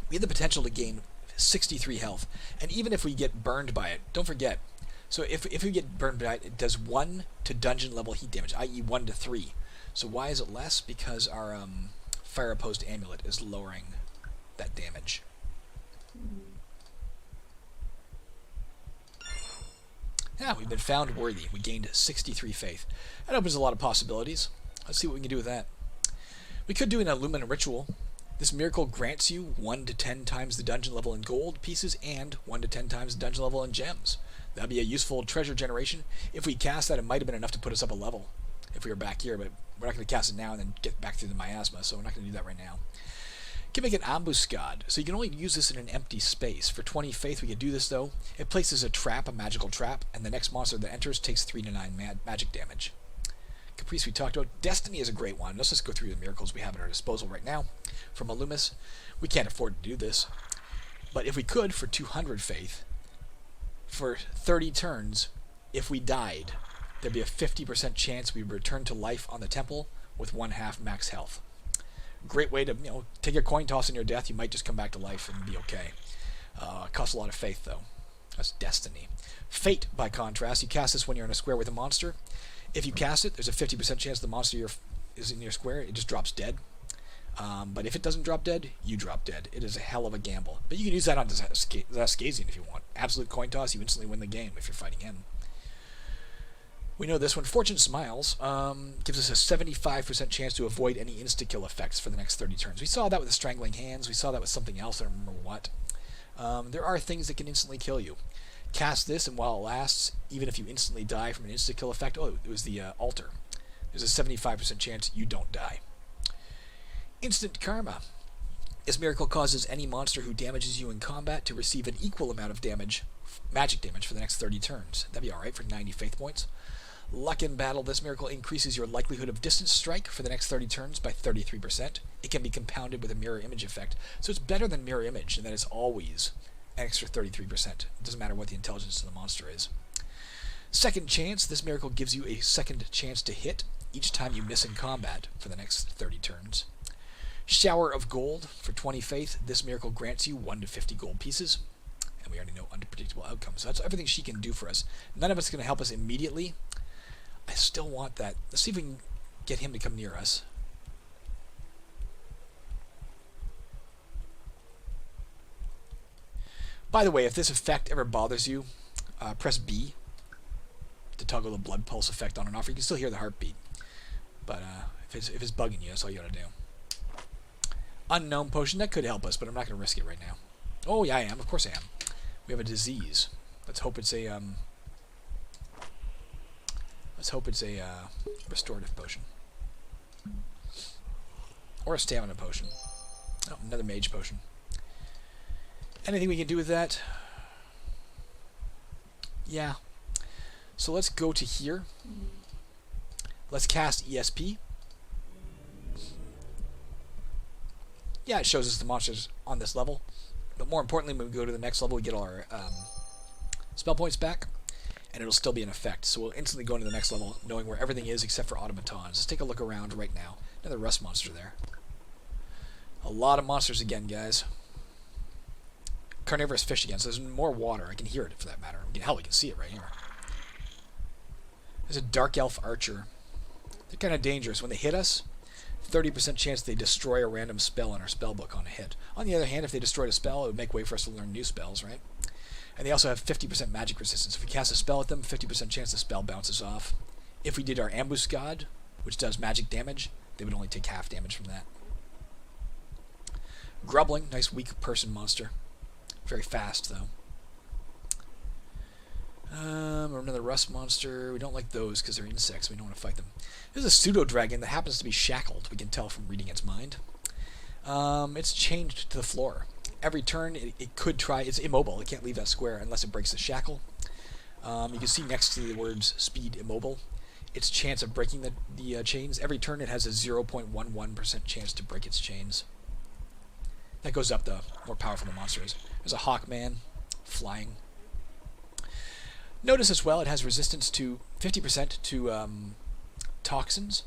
We have the potential to gain 63 health. And even if we get burned by it, don't forget. So if we get burned by it, it does 1 to dungeon level heat damage, i.e. 1 to 3. So why is it less? Because our fire opposed amulet is lowering that damage. Yeah, we've been found worthy. We gained 63 faith. That opens a lot of possibilities. Let's see what we can do with that. We could do an Illumina ritual. This miracle grants you 1 to 10 times the dungeon level in gold pieces and 1 to 10 times the dungeon level in gems. That'd be a useful treasure generation. If we cast that, it might have been enough to put us up a level if we were back here, but we're not going to cast it now and then get back through the miasma, so we're not going to do that right now. Can make an ambuscade, so you can only use this in an empty space. For 20 faith, we can do this though. It places a trap, a magical trap, and the next monster that enters takes 3 to 9 magic damage. Caprice we talked about. Destiny is a great one. Let's just go through the miracles we have at our disposal right now. From Illumis, we can't afford to do this, but if we could, for 200 faith, for 30 turns, if we died, there'd be a 50% chance we return to life on the temple with 1/2 max health. Great way to, take a coin toss in your death. You might just come back to life and be okay. It costs a lot of faith, though. That's Destiny. Fate, by contrast, you cast this when you're in a square with a monster. If you cast it, there's a 50% chance the monster is in your square. It just drops dead. But if it doesn't drop dead, you drop dead. It is a hell of a gamble. But you can use that on Xaskazien if you want. Absolute coin toss, you instantly win the game if you're fighting him. We know this one. Fortune Smiles gives us a 75% chance to avoid any insta-kill effects for the next 30 turns. We saw that with the Strangling Hands. We saw that with something else. I don't remember what. There are things that can instantly kill you. Cast this, and while it lasts, even if you instantly die from an insta-kill effect, it was the altar. There's a 75% chance you don't die. Instant Karma. This miracle causes any monster who damages you in combat to receive an equal amount of damage, magic damage, for the next 30 turns. That'd be alright for 90 faith points. Luck in Battle. This miracle increases your likelihood of distance strike for the next 30 turns by 33%. It can be compounded with a mirror image effect, so it's better than mirror image in that it's always an extra 33%. It doesn't matter what the intelligence of the monster is. Second Chance. This miracle gives you a second chance to hit each time you miss in combat for the next 30 turns. Shower of Gold. For 20 faith, this miracle grants you 1 to 50 gold pieces. And we already know unpredictable outcomes. So that's everything she can do for us. None of it's going to help us immediately. I still want that. Let's see if we can get him to come near us. By the way, if this effect ever bothers you, press B to toggle the blood pulse effect on and off. You can still hear the heartbeat. But if it's bugging you, that's all you gotta do. Unknown Potion. That could help us, but I'm not going to risk it right now. Oh, yeah, I am. Of course I am. We have a disease. Let's hope it's a restorative potion. Or a stamina potion. Oh, another mage potion. Anything we can do with that? Yeah. So let's go to here. Let's cast ESP. Yeah, it shows us the monsters on this level. But more importantly, when we go to the next level, we get all our spell points back. And it'll still be in effect. So we'll instantly go into the next level, knowing where everything is except for automatons. Let's take a look around right now. Another rust monster there. A lot of monsters again, guys. Carnivorous fish again. So there's more water. I can hear it, for that matter. Hell, we can see it right here. There's a Dark Elf Archer. They're kind of dangerous. When they hit us, 30% chance they destroy a random spell in our spellbook on a hit. On the other hand, if they destroyed a spell, it would make way for us to learn new spells, right? And they also have 50% magic resistance. If we cast a spell at them, 50% chance the spell bounces off. If we did our Ambuscade, which does magic damage, they would only take half damage from that. Grubbling, nice weak person monster. Very fast, though. Or another rust monster. We don't like those because they're insects. We don't want to fight them. There's a pseudo-dragon that happens to be shackled. We can tell from reading its mind. It's chained to the floor. Every turn, it could try... It's immobile. It can't leave that square unless it breaks the shackle. You can see next to the words speed immobile, its chance of breaking the chains. Every turn, it has a 0.11% chance to break its chains. That goes up the more powerful the monster is. There's a Hawkman, flying. Notice as well it has resistance to 50% to toxins.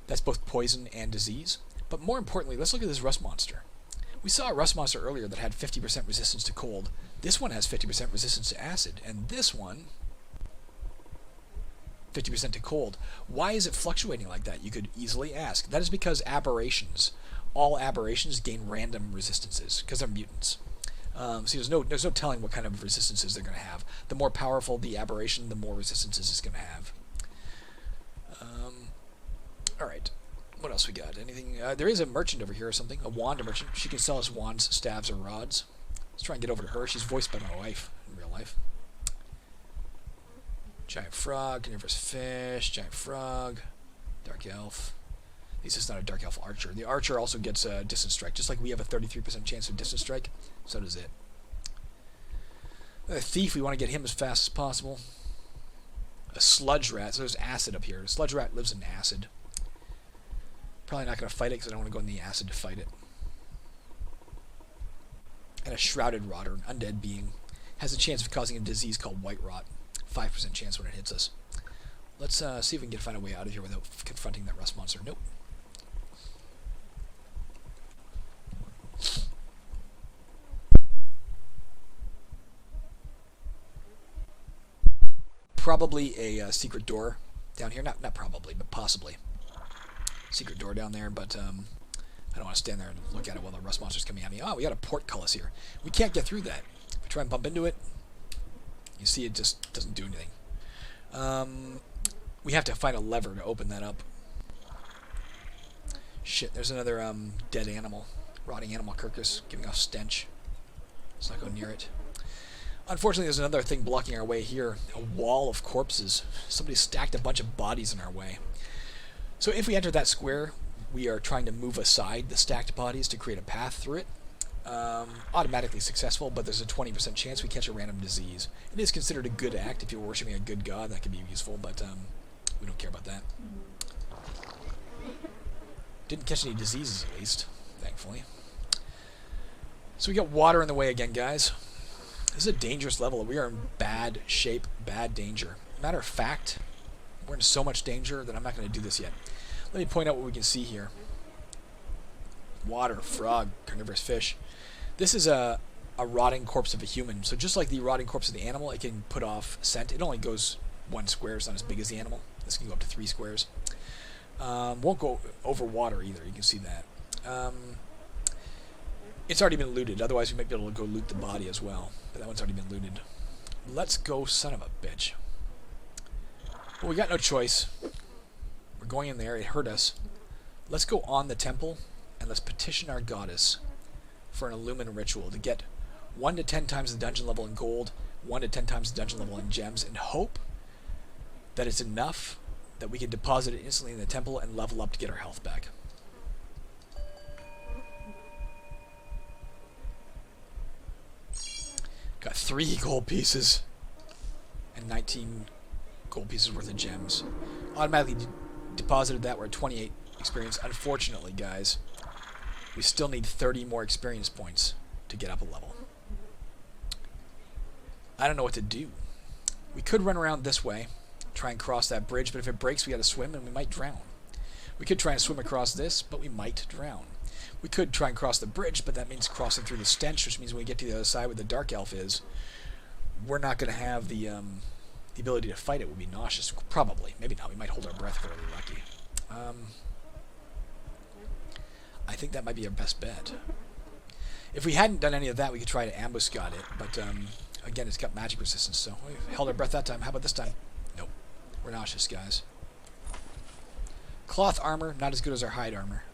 That's both poison and disease. But more importantly, let's look at this rust monster. We saw a rust monster earlier that had 50% resistance to cold. This one has 50% resistance to acid, and this one 50% to cold. Why is it fluctuating like that? You could easily ask. That is because aberrations. All aberrations gain random resistances because they're mutants. See, there's no telling what kind of resistances they're going to have. The more powerful the aberration, the more resistances it's going to have. All right, what else we got? Anything? There is a merchant over here or something. A wand merchant. She can sell us wands, staves, or rods. Let's try and get over to her. She's voiced by my wife in real life. Giant frog, carnivorous fish, giant frog, dark elf. At least it's not a dark elf archer. The archer also gets a distance strike. Just like we have a 33% chance of distance strike, so does it. A thief, we want to get him as fast as possible. A sludge rat. So there's acid up here. A sludge rat lives in acid. Probably not going to fight it because I don't want to go in the acid to fight it. And a shrouded rotter, an undead being, has a chance of causing a disease called white rot. 5% chance when it hits us. Let's see if we can find a way out of here without confronting that rust monster. Nope. Probably a secret door down here. Not probably, but possibly. Secret door down there, but I don't want to stand there and look at it while the rust monster's coming at me. Oh, we got a portcullis here. We can't get through that. If we try and bump into it, you see it just doesn't do anything. We have to find a lever to open that up. Shit, there's another dead animal. Rotting animal carcass, giving off stench. Let's not go near it. Unfortunately, there's another thing blocking our way here. A wall of corpses. Somebody stacked a bunch of bodies in our way. So if we enter that square, we are trying to move aside the stacked bodies to create a path through it. Automatically successful, but there's a 20% chance we catch a random disease. It is considered a good act. If you're worshipping a good god, that can be useful, but we don't care about that. Didn't catch any diseases, at least, thankfully. So we got water in the way again, guys. This is a dangerous level. We are in bad shape, bad danger. Matter of fact, we're in so much danger that I'm not going to do this yet. Let me point out what we can see here. Water, frog, carnivorous fish. This is a rotting corpse of a human. So just like the rotting corpse of the animal, it can put off scent. It only goes 1 square. It's not as big as the animal. This can go up to 3 squares. Won't go over water either. You can see that. It's already been looted. Otherwise, we might be able to go loot the body as well. But that one's already been looted. Let's go, son of a bitch. Well, we got no choice. We're going in there. It hurt us. Let's go on the temple, and let's petition our goddess for an Illumin ritual to get 1 to 10 times the dungeon level in gold, 1 to 10 times the dungeon level in gems, and hope that it's enough that we can deposit it instantly in the temple and level up to get our health back. Got 3 gold pieces and 19 gold pieces worth of gems. Automatically deposited that. We're at 28 experience. Unfortunately, guys, we still need 30 more experience points to get up a level. I don't know what to do. We could run around this way, try and cross that bridge, but if it breaks, we gotta swim and we might drown. We could try and swim across this, but we might drown. We could try and cross the bridge, but that means crossing through the stench, which means when we get to the other side where the dark elf is, we're not going to have the The ability to fight it would be nauseous. Probably. Maybe not. We might hold our breath if we're really lucky. I think that might be our best bet. If we hadn't done any of that, we could try to ambuscade it. But, again, it's got magic resistance, so we held our breath that time. How about this time? Nope. We're nauseous, guys. Cloth armor, not as good as our hide armor.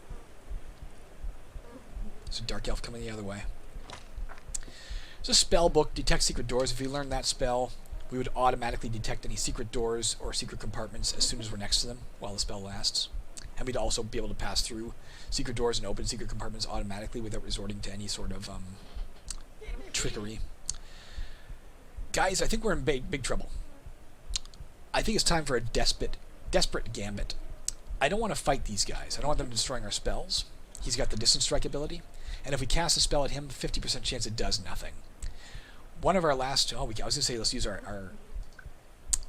There's a dark elf coming the other way. There's a spell book, Detect Secret Doors. If we learn that spell, we would automatically detect any secret doors or secret compartments as soon as we're next to them while the spell lasts. And we'd also be able to pass through secret doors and open secret compartments automatically without resorting to any sort of trickery. Guys, I think we're in big trouble. I think it's time for a desperate gambit. I don't want to fight these guys. I don't want them destroying our spells. He's got the distance strike ability. And if we cast a spell at him, 50% chance it does nothing. One of our last... I was going to say let's use our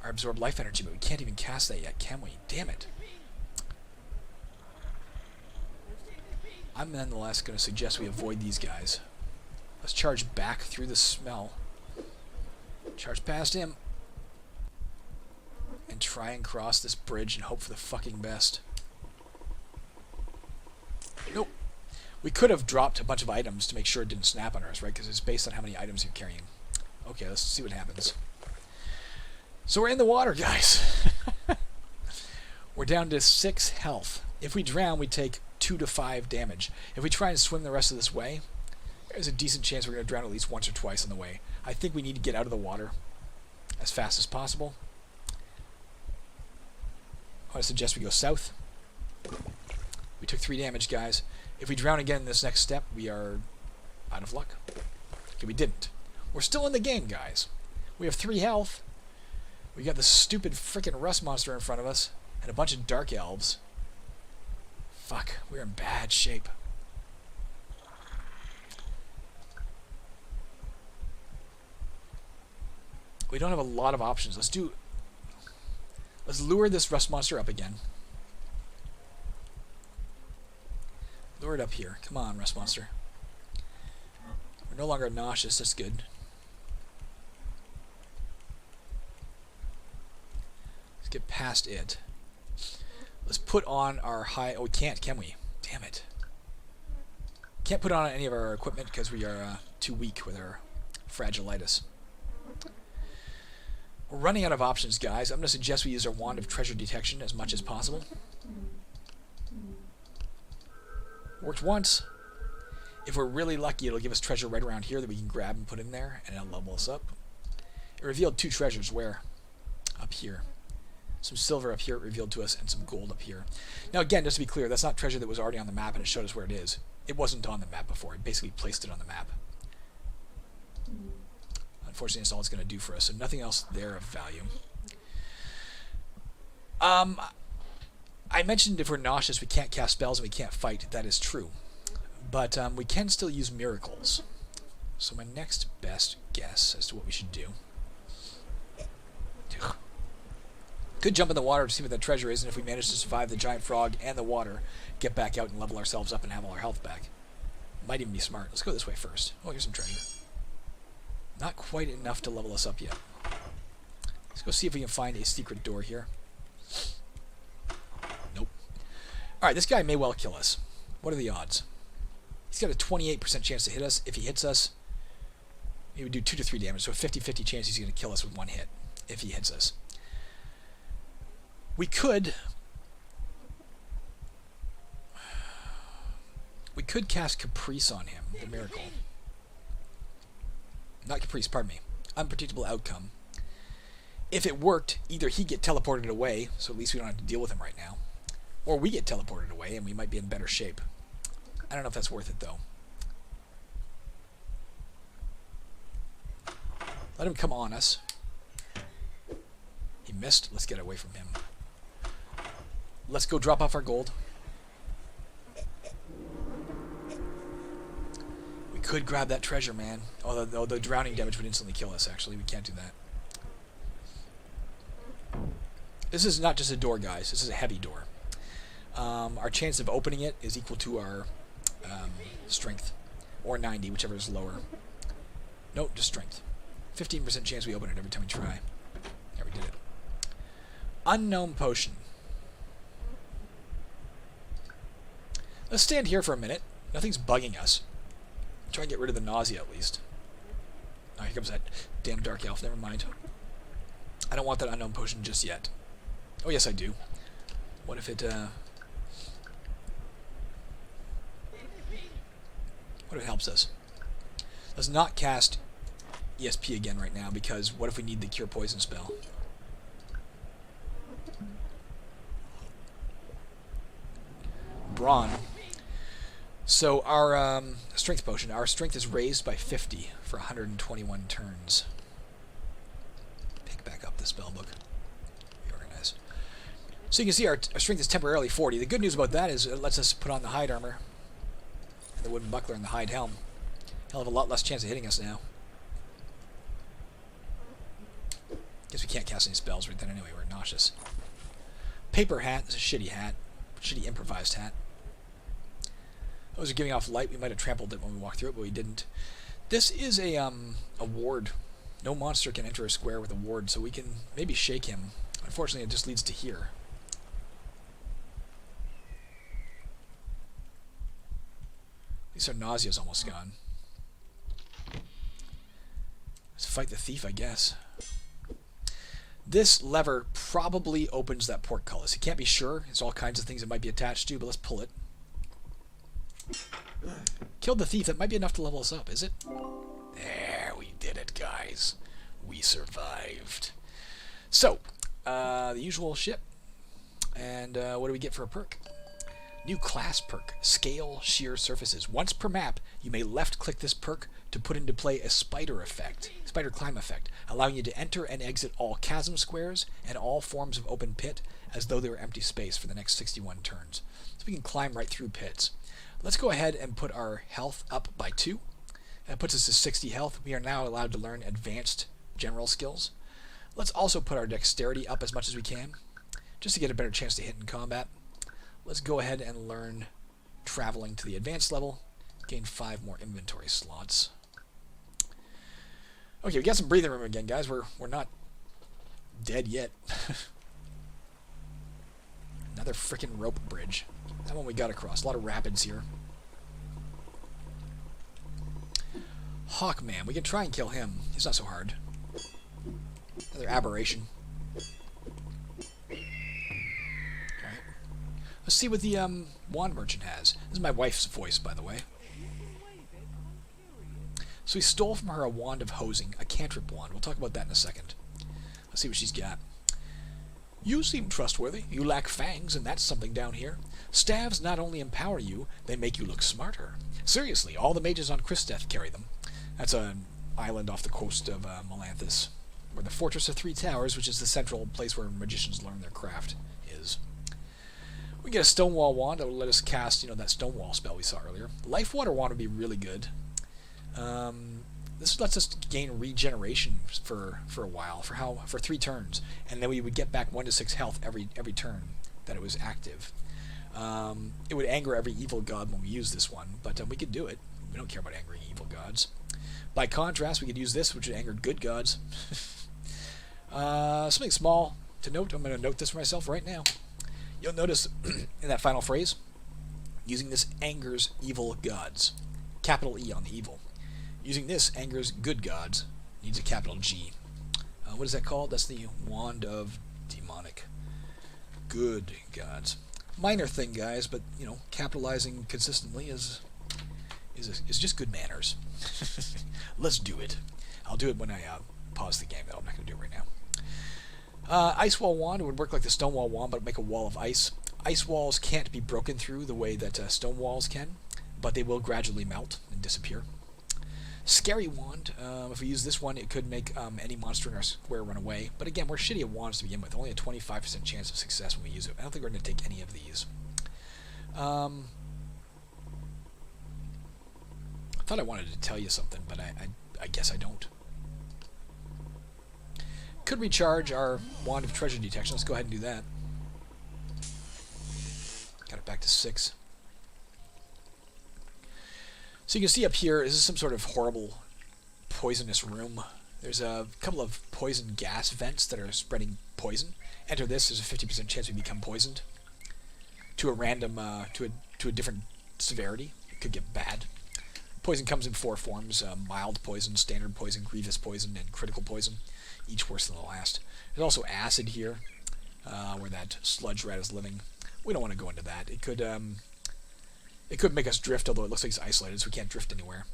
absorbed life energy, but we can't even cast that yet, can we? Damn it. I'm nonetheless going to suggest we avoid these guys. Let's charge back through the smell. Charge past him. And try and cross this bridge and hope for the fucking best. Nope. We could have dropped a bunch of items to make sure it didn't snap on us, right? Because it's based on how many items you're carrying. Okay, let's see what happens. So we're in the water, guys. We're down to 6 health. If we drown, we take 2 to 5 damage. If we try and swim the rest of this way, there's a decent chance we're going to drown at least once or twice on the way. I think we need to get out of the water as fast as possible. I want to suggest we go south. We took 3 damage, guys. If we drown again in this next step, we are out of luck. Okay, we didn't. We're still in the game, guys. We have 3 health. We got this stupid freaking rust monster in front of us, and a bunch of dark elves. Fuck, we're in bad shape. We don't have a lot of options. Let's lure this rust monster up again. Lure it up here. Come on, rust monster. We're no longer nauseous. That's good. Let's get past it. Let's put on our high... Oh, we can't, can we? Damn it. Can't put on any of our equipment because we are too weak with our fragilitis. We're running out of options, guys. I'm going to suggest we use our Wand of Treasure Detection as much as possible. Worked once. If we're really lucky, it'll give us treasure right around here that we can grab and put in there, and it'll level us up. It revealed 2 treasures. Where? Up here. Some silver up here it revealed to us, and some gold up here. Now again, just to be clear, that's not treasure that was already on the map and it showed us where it is. It wasn't on the map before. It basically placed it on the map. Unfortunately, that's all it's going to do for us, so nothing else there of value. I mentioned if we're nauseous, we can't cast spells and we can't fight. That is true. But we can still use miracles. So my next best guess as to what we should do. Could jump in the water to see what that treasure is, and if we manage to survive the giant frog and the water, get back out and level ourselves up and have all our health back. Might even be smart. Let's go this way first. Oh, here's some treasure. Not quite enough to level us up yet. Let's go see if we can find a secret door here. Nope. Alright, this guy may well kill us. What are the odds? He's got a 28% chance to hit us. If he hits us, he would do 2 to 3 damage, so a 50-50 chance he's going to kill us with 1 hit if he hits us. We could cast Caprice on him, the miracle. Not Caprice, pardon me. Unpredictable outcome. If it worked, either he'd get teleported away, so at least we don't have to deal with him right now, or we get teleported away and we might be in better shape. I don't know if that's worth it, though. Let him come on us. He missed. Let's get away from him. Let's go drop off our gold. We could grab that treasure, man. Although the drowning damage would instantly kill us, actually. We can't do that. This is not just a door, guys. This is a heavy door. Our chance of opening it is equal to our strength. Or 90, whichever is lower. Nope, just strength. 15% chance we open it every time we try. Yeah, we did it. Unknown potion. Let's stand here for a minute. Nothing's bugging us. Try and get rid of the nausea at least. Oh, here comes that damn dark elf. Never mind. I don't want that unknown potion just yet. Oh, yes, I do. What if it, what if it helps us? Let's not cast ESP again right now, because what if we need the Cure Poison spell? Brawn. So our strength potion, our strength is raised by 50 for 121 turns. Pick back up the spellbook. Reorganize. So you can see our strength is temporarily 40. The good news about that is it lets us put on the hide armor and the wooden buckler and the hide helm. Hell of a lot less chance of hitting us now. Guess we can't cast any spells right then anyway. We're nauseous. Paper hat. This is a shitty hat. Shitty improvised hat. Those are giving off light. We might have trampled it when we walked through it, but we didn't. This is a ward. No monster can enter a square with a ward, so we can maybe shake him. Unfortunately, it just leads to here. At least our nausea's almost gone. Let's fight the thief, I guess. This lever probably opens that portcullis. You can't be sure. There's all kinds of things it might be attached to, but let's pull it. Killed the thief. That might be enough to level us up, is it? There, we did it, guys. We survived. So, the usual shit. And what do we get for a perk? New class perk. Scale sheer surfaces. Once per map, you may left-click this perk to put into play a spider effect, spider climb effect, allowing you to enter and exit all chasm squares and all forms of open pit as though they were empty space for the next 61 turns. So we can climb right through pits. Let's go ahead and put our health up by 2. That puts us to 60 health. We are now allowed to learn advanced general skills. Let's also put our dexterity up as much as we can, just to get a better chance to hit in combat. Let's go ahead and learn traveling to the advanced level. Gain 5 more inventory slots. Okay, we got some breathing room again, guys. We're not dead yet. Another frickin' rope bridge. That one we got across. A lot of rapids here. Hawkman. We can try and kill him. He's not so hard. Another aberration. Alright. Let's see what the wand merchant has. This is my wife's voice, by the way. So he stole from her a wand of hosing, a cantrip wand. We'll talk about that in a second. Let's see what she's got. You seem trustworthy. You lack fangs, and that's something down here. Staves not only empower you, they make you look smarter. Seriously, all the mages on Christeth carry them. That's an island off the coast of Melanthus, where the Fortress of Three Towers, which is the central place where magicians learn their craft, is. We get a Stonewall wand that will let us cast, that Stonewall spell we saw earlier. Life Water wand would be really good. This lets us gain regeneration for a while, for 3 turns, and then we would get back 1 to 6 health every turn that it was active. It would anger every evil god when we use this one, but we could do it. We don't care about angering evil gods. By contrast, we could use this, which would anger good gods. Something small to note. I'm going to note this for myself right now. You'll notice in that final phrase, using this angers evil gods. Capital E on the evil. Using this angers good gods. Needs a capital G. What is that called? That's the Wand of Demonic. Good gods. Minor thing, guys, but capitalizing consistently is just good manners. Let's do it. I'll do it when I pause the game, though. I'm not going to do it right now. Ice Wall Wand would work like the Stonewall Wand, but make a wall of ice. Ice walls can't be broken through the way that stone walls can, but they will gradually melt and disappear. Scary Wand. If we use this one, it could make any monster in our square run away. But again, we're shitty at wands to begin with. Only a 25% chance of success when we use it. I don't think we're going to take any of these. I thought I wanted to tell you something, but I guess I don't. Could recharge our Wand of Treasure Detection. Let's go ahead and do that. Got it back to 6. So you can see up here, this is some sort of horrible poisonous room. There's a couple of poison gas vents that are spreading poison. Enter this, there's a 50% chance we become poisoned. To a random, to a different severity. It could get bad. Poison comes in 4 forms: mild poison, standard poison, grievous poison, and critical poison. Each worse than the last. There's also acid here, where that sludge rat is living. We don't want to go into that. It could make us drift, although it looks like it's isolated, so we can't drift anywhere.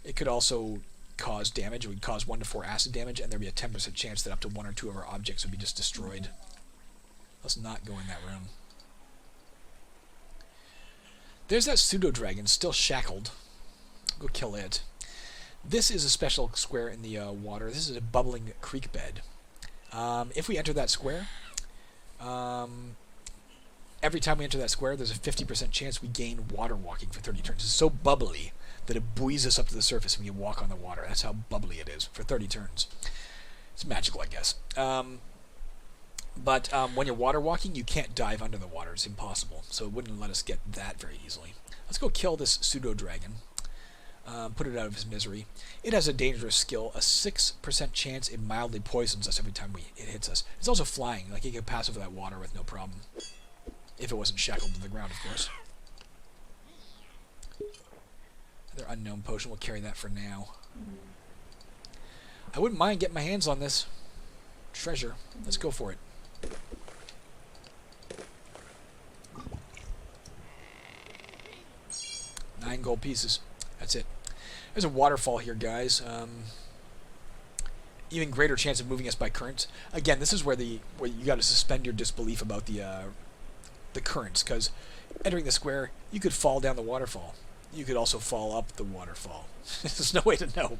It could also cause damage. It would cause 1 to 4 acid damage, and there'd be a 10% chance that up to 1 or 2 of our objects would be just destroyed. Let's not go in that room. There's that pseudo-dragon still shackled. Go kill it. This is a special square in the water. This is a bubbling creek bed. If we enter that square, every time we enter that square, there's a 50% chance we gain water walking for 30 turns. It's so bubbly that it buoys us up to the surface when you walk on the water. That's how bubbly it is for 30 turns. It's magical, I guess. But when you're water walking, you can't dive under the water. It's impossible. So it wouldn't let us get that very easily. Let's go kill this pseudo-dragon. Put it out of his misery. It has a dangerous skill, a 6% chance it mildly poisons us every time it hits us. It's also flying. Like, it could pass over that water with no problem. If it wasn't shackled to the ground, of course. Another unknown potion. We'll carry that for now. I wouldn't mind getting my hands on this treasure. Let's go for it. $9 gold pieces. That's it. There's a waterfall here, guys. Even greater chance of moving us by currents. Again, this is where you got to suspend your disbelief about the currents, because entering the square, you could fall down the waterfall. You could also fall up the waterfall. There's no way to know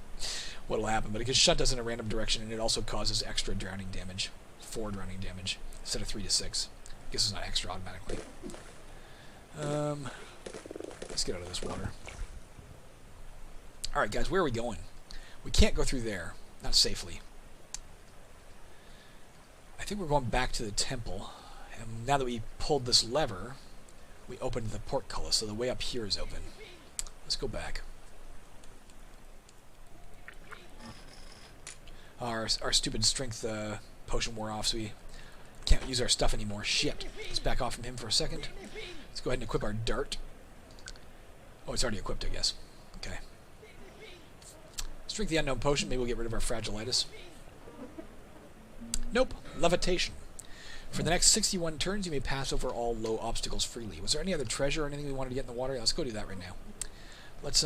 what will happen, but it can shunt us in a random direction, and it also causes extra drowning damage. 4 drowning damage instead of 3 to 6. I guess it's not extra automatically. Let's get out of this water. Alright, guys, where are we going? We can't go through there. Not safely. I think we're going back to the temple. And now that we pulled this lever, we opened the portcullis, so the way up here is open. Let's go back. Our stupid strength potion wore off, so we can't use our stuff anymore. Shit. Let's back off from him for a second. Let's go ahead and equip our dart. Oh, it's already equipped, I guess. Okay. Let's drink the unknown potion. Maybe we'll get rid of our fragilitis. Nope. Levitation. For the next 61 turns, you may pass over all low obstacles freely. Was there any other treasure or anything we wanted to get in the water? Yeah, let's go do that right now. Let's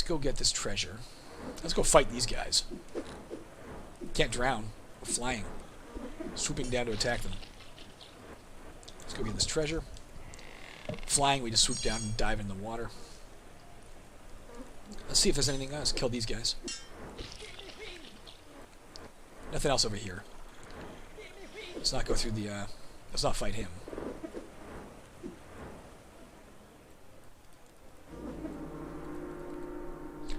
go get this treasure. Let's go fight these guys. Can't drown. We're flying. Swooping down to attack them. Let's go get this treasure. Flying, we just swoop down and dive in the water. Let's see if there's anything else. Kill these guys. Nothing else over here. Let's not go through the, let's not fight him.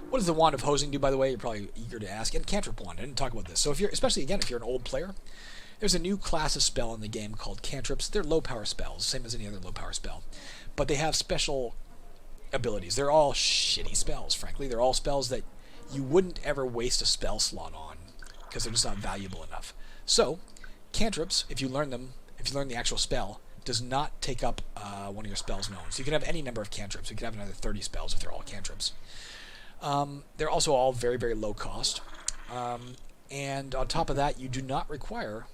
What does the Wand of Hosing do, by the way? You're probably eager to ask. And Cantrip Wand. I didn't talk about this. So if you're, especially again, if you're an old player, there's a new class of spell in the game called Cantrips. They're low power spells, same as any other low power spell. But they have special abilities. They're all shitty spells, frankly. They're all spells that you wouldn't ever waste a spell slot on, because they're just not valuable enough. So, Cantrips, if you learn them, if you learn the actual spell, does not take up one of your spells known. So you can have any number of Cantrips. You can have another 30 spells if they're all Cantrips. They're also all very, very low cost. And on top of that, you do not require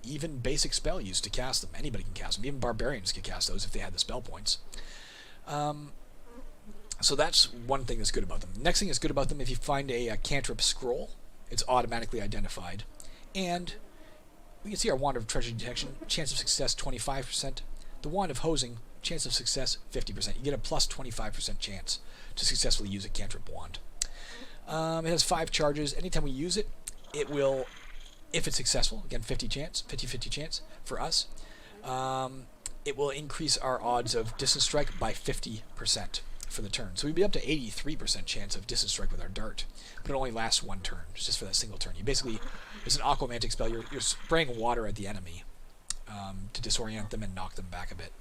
even basic spell use to cast them. Anybody can cast them. Even barbarians can cast those if they had the spell points. So that's one thing that's good about them. Next thing that's good about them, if you find a cantrip scroll, it's automatically identified. And we can see our Wand of Treasure Detection, chance of success 25%. The Wand of Hosing, chance of success 50%. You get a plus 25% chance to successfully use a cantrip wand. It has 5 charges. Anytime we use it, it will, if it's successful, again 50 chance for us, it will increase our odds of distance strike by 50% for the turn. So we'd be up to 83% chance of distance strike with our dart, but it only lasts 1 turn. It's just for that single turn. You basically, it's an aquamantic spell. You're spraying water at the enemy to disorient them and knock them back a bit.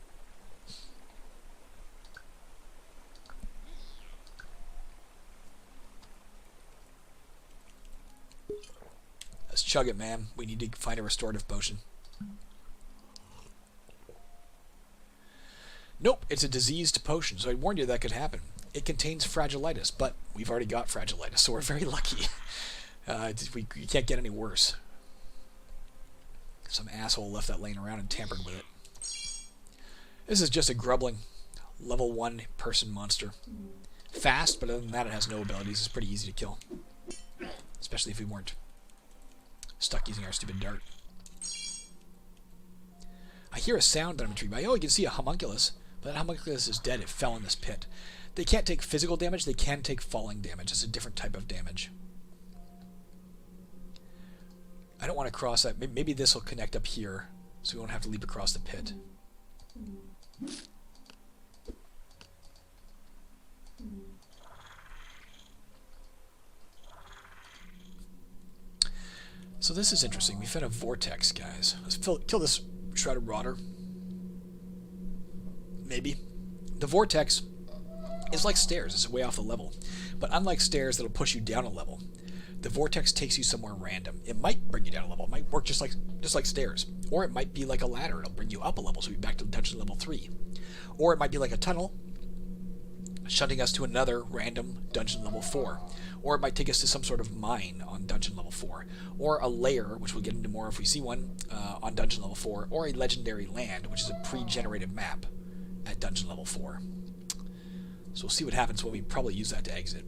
chug it, man. We need to find a restorative potion. Nope, it's a diseased potion, so I warned you that could happen. It contains fragilitis, but we've already got fragilitis, so we're very lucky. We can't get any worse. Some asshole left that laying around and tampered with it. This is just a grubbling level 1 person monster. Fast, but other than that it has no abilities. It's pretty easy to kill. Especially if we weren't stuck using our stupid dart. I hear a sound that I'm intrigued by. Oh, you can see a homunculus. But that homunculus is dead. It fell in this pit. They can't take physical damage. They can take falling damage. It's a different type of damage. I don't want to cross that. Maybe this will connect up here, so we won't have to leap across the pit. So this is interesting. We found a vortex, guys. Let's kill this shrouded rotter. Maybe. The vortex is like stairs. It's way off the level. But unlike stairs that'll push you down a level, the vortex takes you somewhere random. It might bring you down a level. It might work just like stairs. Or it might be like a ladder. It'll bring you up a level, so you'll be back to dungeon level 3. Or it might be like a tunnel, shunting us to another random dungeon level 4. Or it might take us to some sort of mine on dungeon level 4. Or a lair, which we'll get into more if we see one, on dungeon level 4. Or a legendary land, which is a pre-generated map at dungeon level 4. So we'll see what happens when we probably use that to exit.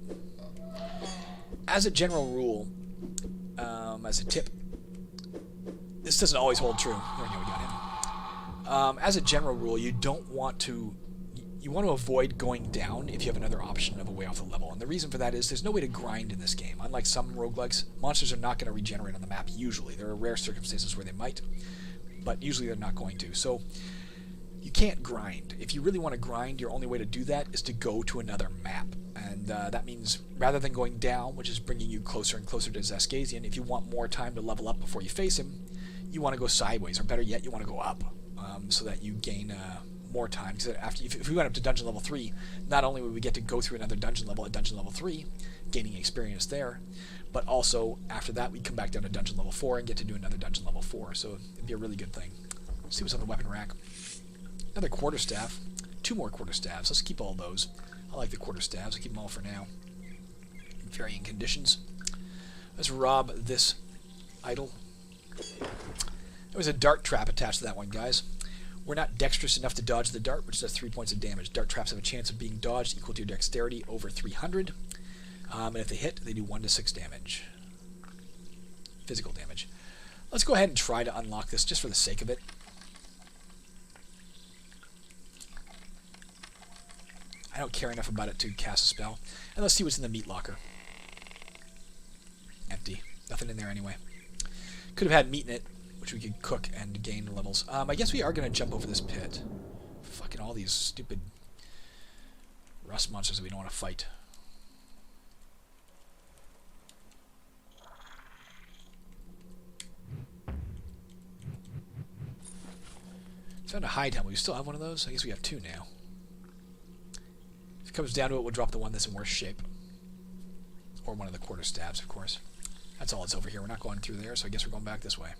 As a general rule, as a tip, this doesn't always hold true. There we go, we got him. As a general rule, you don't want to... You want to avoid going down if you have another option of a way off the level. And the reason for that is there's no way to grind in this game. Unlike some roguelikes, monsters are not going to regenerate on the map usually. There are rare circumstances where they might, but usually they're not going to. So you can't grind. If you really want to grind, your only way to do that is to go to another map. And that means rather than going down, which is bringing you closer and closer to Xaskazien, if you want more time to level up before you face him, you want to go sideways, or better yet, you want to go up, so that you gain more time. Because if we went up to dungeon level 3, not only would we get to go through another dungeon level at dungeon level 3, gaining experience there, but also after that we'd come back down to dungeon level 4 and get to do another dungeon level 4. So it'd be a really good thing. Let's see what's on the weapon rack. Another quarterstaff. 2 more quarterstaffs. Let's keep all those. I like the quarterstaffs. I'll keep them all for now. In varying conditions. Let's rob this idol. There was a dart trap attached to that one, guys. We're not dexterous enough to dodge the dart, which does 3 points of damage. Dart traps have a chance of being dodged equal to your dexterity over 300. And if they hit, they do 1 to 6 damage. Physical damage. Let's go ahead and try to unlock this just for the sake of it. I don't care enough about it to cast a spell. And let's see what's in the meat locker. Empty. Nothing in there anyway. Could have had meat in it, which we could cook and gain levels. I guess we are going to jump over this pit. Fucking all these stupid rust monsters that we don't want to fight. Found a hide helmet. We still have one of those? I guess we have 2 now. If it comes down to it, we'll drop the one that's in worse shape. Or one of the quarterstaffs, of course. That's all that's over here. We're not going through there, so I guess we're going back this way.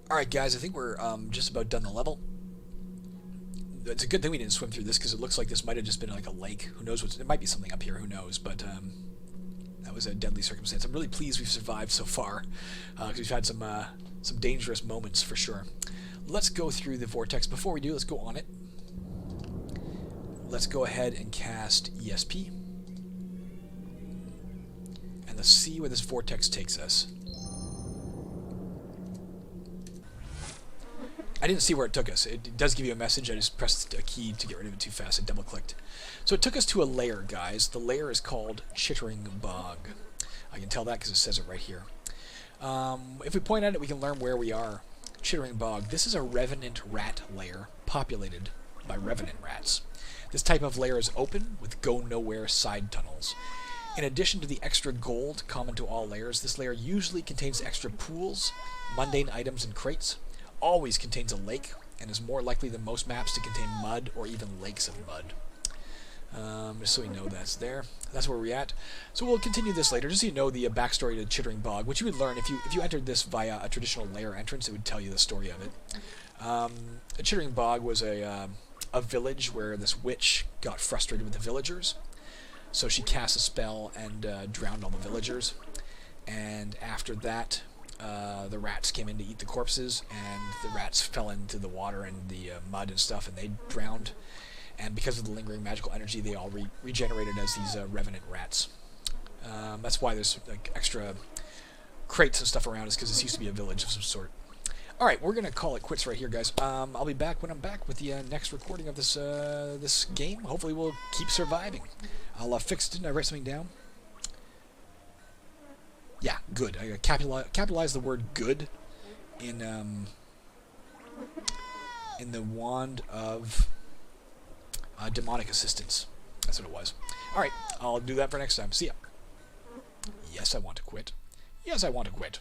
Alright guys, I think we're just about done the level. It's a good thing we didn't swim through this, because it looks like this might have just been like a lake. Who knows it might be something up here, who knows, but that was a deadly circumstance. I'm really pleased we've survived so far, because we've had some dangerous moments for sure. Let's go through the vortex. Before we do, let's go on it. Let's go ahead and cast ESP. And let's see where this vortex takes us. I didn't see where it took us. It does give you a message. I just pressed a key to get rid of it too fast. I double-clicked. So it took us to a lair, guys. The lair is called Chittering Bog. I can tell that because it says it right here. If we point at it, we can learn where we are. Chittering Bog. This is a revenant rat lair populated by revenant rats. This type of lair is open with go-nowhere side tunnels. In addition to the extra gold common to all lairs, this lair usually contains extra pools, mundane items, and crates. Always contains a lake, and is more likely than most maps to contain mud or even lakes of mud. Just so we know that's there. That's where we're at. So we'll continue this later, just so you know the backstory to Chittering Bog, which you would learn if you entered this via a traditional lair entrance. It would tell you the story of it. Chittering Bog was a village where this witch got frustrated with the villagers, so she cast a spell and drowned all the villagers. And after that, the rats came in to eat the corpses, and the rats fell into the water and the mud and stuff, and they drowned. And because of the lingering magical energy, they all regenerated as these revenant rats. That's why there's like extra crates and stuff around, is because this used to be a village of some sort. Alright, we're going to call it quits right here, guys. I'll be back when I'm back with the next recording of this this game. Hopefully we'll keep surviving. I'll fix... Didn't I write something down? Yeah, good. I capitalize the word good in the wand of... demonic assistance. That's what it was. Alright, I'll do that for next time. See ya. Yes, I want to quit. Yes, I want to quit.